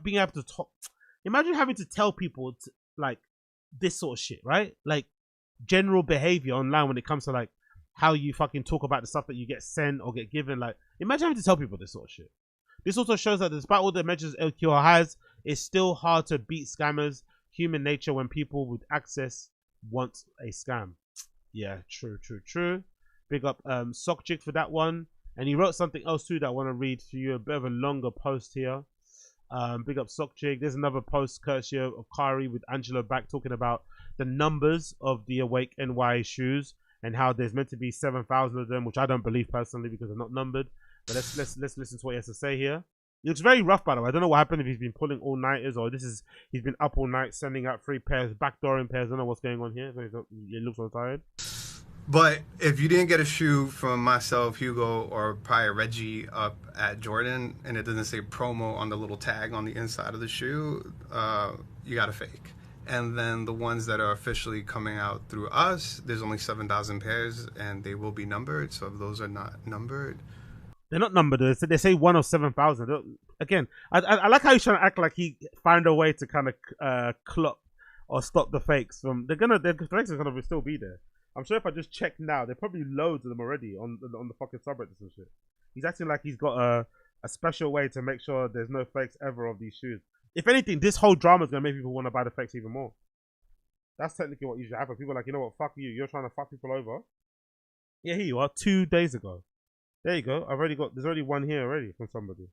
being able to talk. Imagine having to tell people like this sort of shit, right? Like general behavior online when it comes to like how you fucking talk about the stuff that you get sent or get given. Like, imagine having to tell people this sort of shit. This also shows that despite all the measures LQR has, it's still hard to beat scammers. Human nature when people with access want a scam. Yeah, true. Big up Sockjig for that one. And he wrote something else too that I want to read for you. A bit of a longer post here. Big up Sockjig. There's another post courtesy of Kari with Angela back talking about the numbers of the Awake NY shoes and how there's meant to be 7,000 of them, which I don't believe personally because they're not numbered. But let's listen to what he has to say here. He looks very rough, by the way. I don't know what happened, if he's been pulling all-nighters or he's been up all night sending out 3 pairs, backdooring pairs. I don't know what's going on here. He looks so tired. But if you didn't get a shoe from myself, Hugo, or probably Reggie up at Jordan, and it doesn't say promo on the little tag on the inside of the shoe, you got a fake. And then the ones that are officially coming out through us, there's only 7,000 pairs, and they will be numbered. So if those are not numbered, they're not numbered. They say 1 of 7,000. Again, I like how he's trying to act like he found a way to kind of clock or stop the fakes from. The fakes are gonna still be there. I'm sure if I just check now, there are probably loads of them already on the fucking subreddits and shit. He's acting like he's got a special way to make sure there's no fakes ever of these shoes. If anything, this whole drama is gonna make people want to buy the fakes even more. That's technically what usually happens. People are like, you know what, fuck you. You're trying to fuck people over. Yeah, here you are. 2 days ago. There you go. There's already one here already from somebody.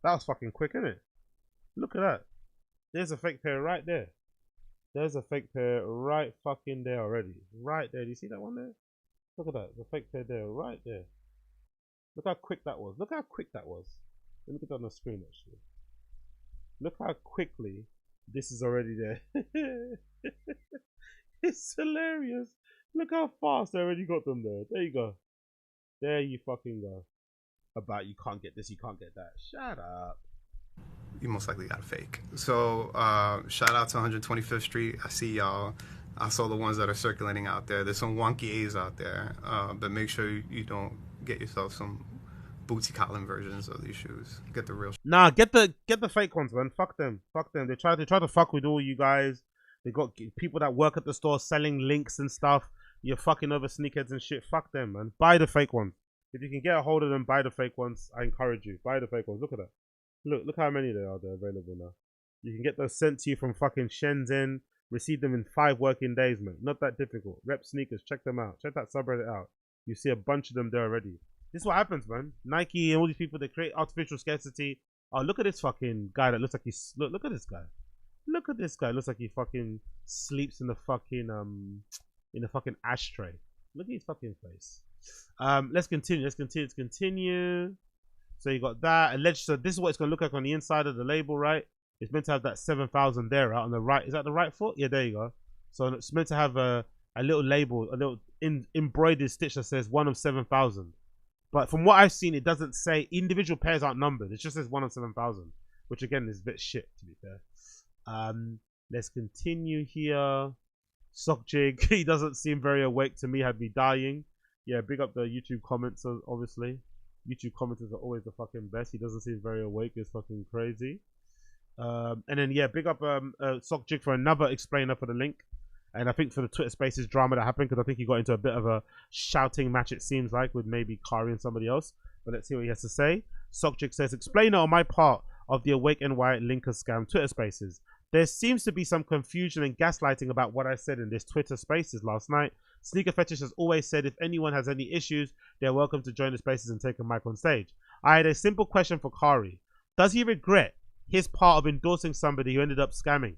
That was fucking quick, isn't it? Look at that. There's a fake pair right there. There's a fake pair right fucking there already. Right there. Do you see that one there? Look at that. The fake pair there. Right there. Look how quick that was. Look how quick that was. Let me get that on the screen actually. Look how quickly this is already there. It's hilarious. Look how fast I already got them there. There you go. There you fucking go. About you can't get this, you can't get that. Shut up. you most likely got a fake. So shout out to 125th Street. I see y'all. I saw the ones that are circulating out there. There's some wonky A's out there, but make sure you don't get yourself some Bootsy Collin versions of these shoes. Get the real. Nah, get the fake ones, man. Fuck them. Fuck them. They try to fuck with all you guys. They got people that work at the store selling links and stuff. You're fucking over sneakers and shit. Fuck them, man. Buy the fake ones. If you can get a hold of them, buy the fake ones. I encourage you. Buy the fake ones. Look at that. Look how many there are available now. You can get those sent to you from fucking Shenzhen. Receive them in 5 working days, man. Not that difficult. Rep sneakers. Check them out. Check that subreddit out. You see a bunch of them there already. This is what happens, man. Nike and all these people, they create artificial scarcity. Oh, look at this fucking guy that looks like he's... Look at this guy. Look at this guy. Looks like he fucking sleeps in the fucking ashtray. Look at his fucking face. Let's continue. So you got that alleged. So this is what it's gonna look like on the inside of the label, right? It's meant to have that 7,000 there out on the right. Is that the right foot? Yeah, there you go. So it's meant to have a little label, a little embroidered stitch that says 1 of 7,000. But from what I've seen, it doesn't say, individual pairs aren't numbered. It just says 1 of 7,000, which again is a bit shit, to be fair. Let's continue here. Sockjig, he doesn't seem very awake to me, had me dying. Yeah, big up the YouTube comments, obviously. YouTube commenters are always the fucking best. He doesn't seem very awake. It's fucking crazy. And then, yeah, big up Sockjig for another explainer for the link. And I think for the Twitter Spaces drama that happened, because I think he got into a bit of a shouting match, it seems like, with maybe Kari and somebody else. But let's see what he has to say. Sockjig says, explainer on my part of the Awake NY Linker scam Twitter Spaces. There seems to be some confusion and gaslighting about what I said in this Twitter Spaces last night. Sneaker Fetish has always said if anyone has any issues, they're welcome to join the Spaces and take a mic on stage. I had a simple question for Kari. Does he regret his part of endorsing somebody who ended up scamming?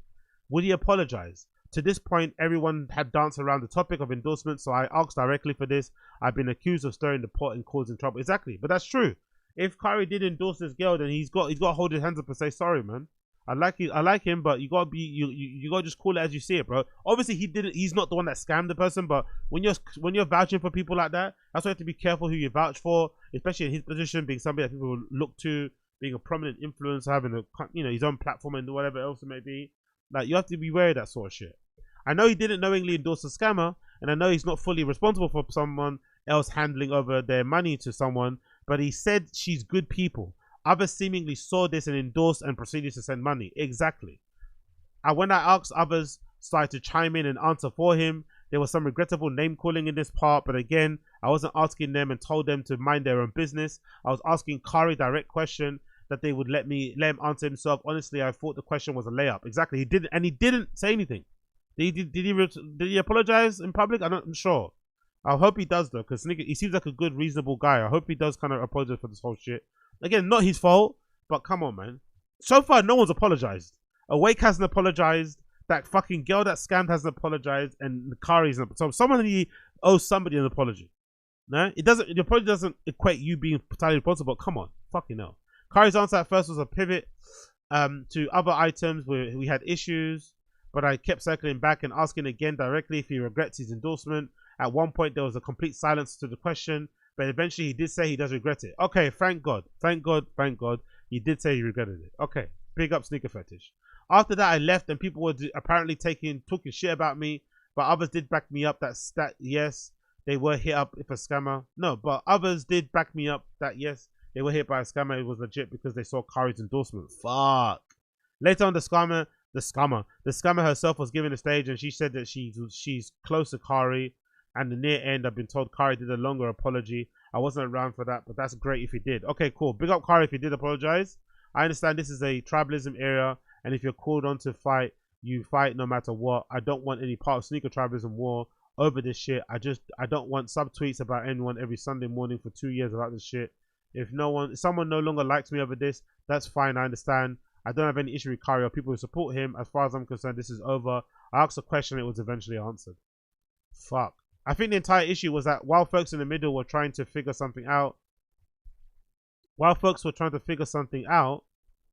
Would he apologize? To this point, everyone had danced around the topic of endorsement, so I asked directly for this. I've been accused of stirring the pot and causing trouble. Exactly, but that's true. If Kari did endorse this girl, then he's got to hold his hands up and say sorry, man. I like him, but you gotta just call it as you see it, bro. Obviously, he's not the one that scammed the person, but when you're vouching for people like that, that's why you have to be careful who you vouch for, especially in his position, being somebody that people will look to, being a prominent influencer, having his own platform and whatever else it may be. Like, you have to be wary of that sort of shit. I know he didn't knowingly endorse a scammer, and I know he's not fully responsible for someone else handing over their money to someone, but he said she's good people. Others seemingly saw this and endorsed and proceeded to send money. Exactly. And when I asked, others started to chime in and answer for him. There was some regrettable name calling in this part, but again, I wasn't asking them and told them to mind their own business. I was asking Kari direct question that they would let him answer himself. Honestly, I thought the question was a layup. Exactly. He didn't say anything. Did he apologize in public? I'm not sure. I hope he does though, because he seems like a good, reasonable guy. I hope he does kind of apologize for this whole shit. Again, not his fault, but come on, man. So far, no one's apologized. Awake hasn't apologized. That fucking girl that scammed hasn't apologized, and Kari's not. So someone owes somebody an apology. No, it doesn't. The apology doesn't equate you being entirely responsible. But come on, fucking hell. Kari's answer at first was a pivot to other items where we had issues, but I kept circling back and asking again directly if he regrets his endorsement. At one point, there was a complete silence to the question, but eventually he did say he does regret it. Okay, thank God. Thank God. Thank God. He did say he regretted it. Okay, big up Sneaker Fetish. After that, I left and people were apparently talking shit about me, but others did back me up that yes, they were hit up if a scammer. No, but others did back me up that yes, they were hit by a scammer. It was legit because they saw Kari's endorsement. Fuck. Later on, the scammer herself was given a stage and she said that she's close to Kari. And the near end, I've been told Kari did a longer apology. I wasn't around for that, but that's great if he did. Okay, cool. Big up Kari if he did apologize. I understand this is a tribalism era, and if you're called on to fight, you fight no matter what. I don't want any part of sneaker tribalism war over this shit. I don't want subtweets about anyone every Sunday morning for 2 years about this shit. If someone no longer likes me over this, that's fine. I understand. I don't have any issue with Kari or people who support him. As far as I'm concerned, this is over. I asked a question, it was eventually answered. Fuck. I think the entire issue was that while folks in the middle were trying to figure something out,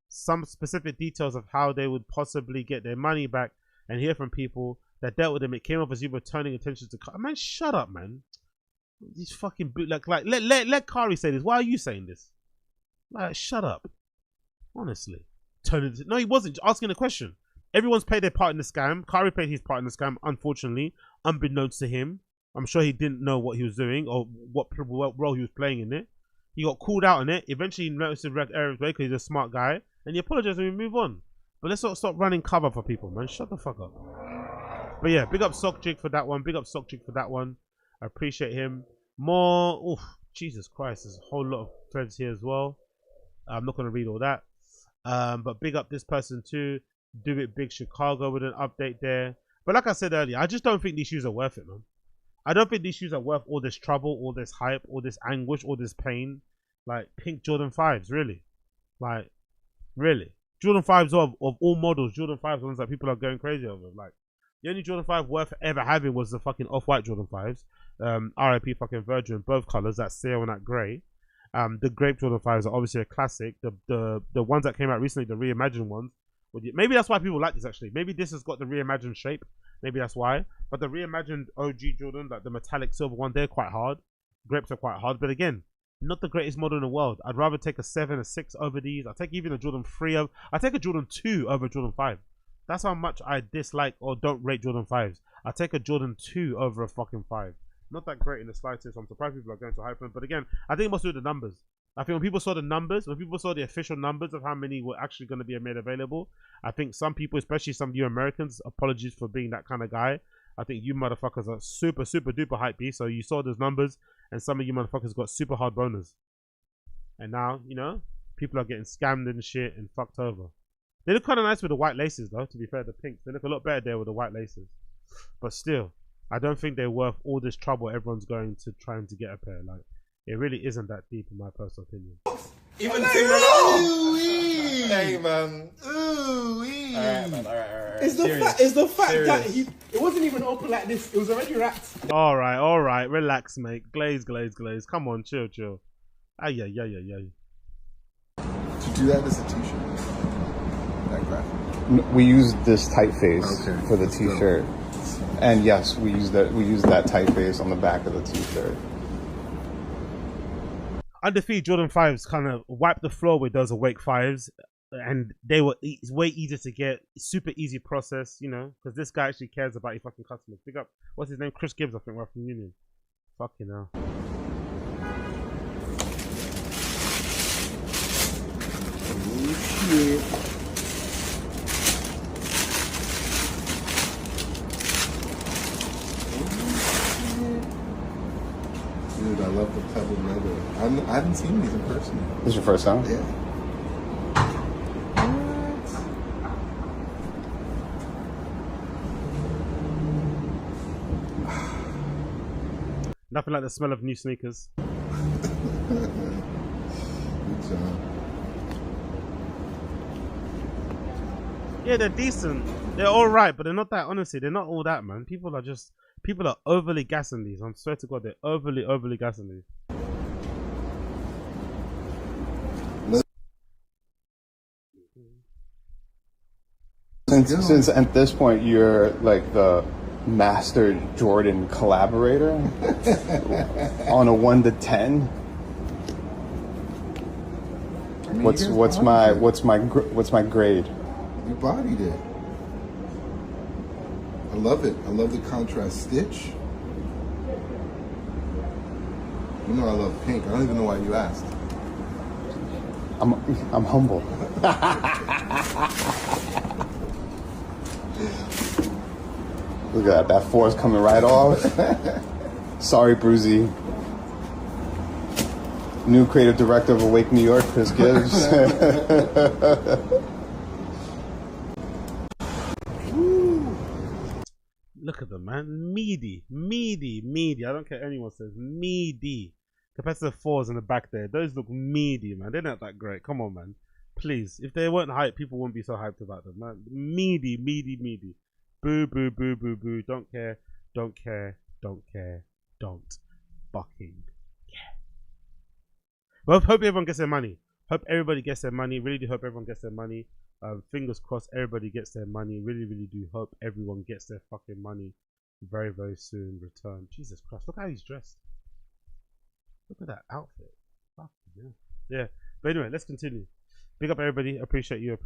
some specific details of how they would possibly get their money back and hear from people that dealt with them, it came off as you were turning attention to Kari. Man, shut up, man. These fucking bootleg, like, let Kari say this. Why are you saying this? Like, shut up. Honestly. No, he wasn't. Just asking a question. Everyone's paid their part in the scam. Kari paid his part in the scam, unfortunately, unbeknownst to him. I'm sure he didn't know what he was doing or what role he was playing in it. He got called out on it. Eventually, he noticed the red areas way because he's a smart guy. And he apologized and we move on. But let's not stop running cover for people, man. Shut the fuck up. But yeah, big up Sockjig for that one. Big up Sockjig for that one. I appreciate him. More. Oof, Jesus Christ. There's a whole lot of threads here as well. I'm not going to read all that. But big up this person too. Do It Big Chicago with an update there. But like I said earlier, I just don't think these shoes are worth it, man. I don't think these shoes are worth all this trouble, all this hype, all this anguish, all this pain. Like pink Jordan 5s, really. Like, really. Jordan 5s of all models, Jordan 5s are ones that people are going crazy over. Like, the only Jordan 5 worth ever having was the fucking off-white Jordan 5s. RIP fucking Virgin, both colors, that sale and that grey. The grape Jordan 5s are obviously a classic. The ones that came out recently, the reimagined ones, Maybe that's why people like this actually. Maybe this has got the reimagined shape. Maybe that's why. But the reimagined OG Jordan, like the metallic silver one, they're quite hard. Grips are quite hard. But again, not the greatest model in the world. I'd rather take a 7, a 6 over these. I'd take even a Jordan 3 over. I'd take a Jordan 2 over Jordan 5. That's how much I dislike or don't rate Jordan 5s. I'd take a Jordan 2 over a fucking 5. Not that great in the slightest. I'm surprised people are going to hype them. But again, I think it must do with the numbers. I think when people saw the numbers, when people saw the official numbers of how many were actually going to be made available, I think some people, especially some of you Americans, apologies for being that kind of guy. I think you motherfuckers are super, super duper hype beast. So you saw those numbers and some of you motherfuckers got super hard boners. And now, you know, people are getting scammed and shit and fucked over. They look kind of nice with the white laces though, to be fair, the pinks. They look a lot better there with the white laces. But still, I don't think they're worth all this trouble everyone's going to trying to get a pair. Like, it really isn't that deep in my personal opinion. Even Timberland. Hey man. Ooh wee. Alright man, alright. It's the fact that it wasn't even open like this. It was already wrapped. Alright, relax, mate. Glaze. Come on, chill. Ay. To do that as a t-shirt. That graphic. We used this typeface for the t-shirt. And yes, we used that typeface on the back of the t-shirt. Undefeated Jordan 5s kind of wiped the floor with those Awake 5s, and they were it's way easier to get, super easy process, you know, because this guy actually cares about your fucking customers. Pick up, what's his name? Chris Gibbs, I think, right from Union. Fucking hell. Oh shit. Dude, I love the pebble leather. I haven't seen these in person. This is your first time? Yeah. Nothing like the smell of new sneakers. Good job. Yeah, they're decent. They're alright, but they're not that, honestly. They're not all that, man. People are overly gassing these. I swear to God, they're overly gassing these. Since at this point you're like the master Jordan collaborator on a 1 to 10. I mean, What's my grade? You bodied it. I love it. I love the contrast stitch. You know I love pink. I don't even know why you asked. I'm humble. Look at that 4 is coming right off. Sorry, Bruzy. New creative director of Awake New York, Chris Gibbs. Look at them, man. Meaty. I don't care what anyone says. Meaty. Compared to the 4s in the back there, those look meaty, man. They're not that great. Come on, man. Please. If they weren't hyped, people wouldn't be so hyped about them, man. Meaty. Boo. Don't care. Don't fucking care. Well, hope everyone gets their money. Hope everybody gets their money. Really do hope everyone gets their money. Fingers crossed everybody gets their money. Really do hope everyone gets their fucking money very, very soon. Return. Jesus Christ, look how he's dressed. Look at that outfit. Fucking yeah. But anyway, let's continue. Big up everybody. Appreciate you.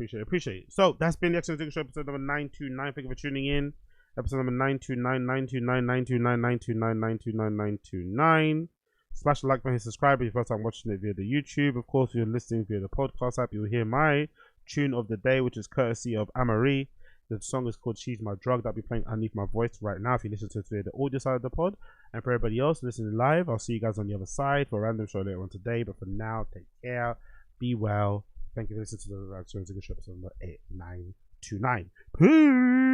So that's been the Excellent Show, episode number 929. Thank you for tuning in. Episode number 929. Smash the like button, subscribe if you're first time watching it via the YouTube. Of course, if you're listening via the podcast app, you'll hear my tune of the day, which is courtesy of Amaare. The song is called She's My Drug. That'll be playing underneath my voice right now if you listen to it via the audio side of the pod. And for everybody else listening live, I'll see you guys on the other side for a random show later on today. But for now, take care. Be well. Thank you for listening to the Show episode number 829. Peace.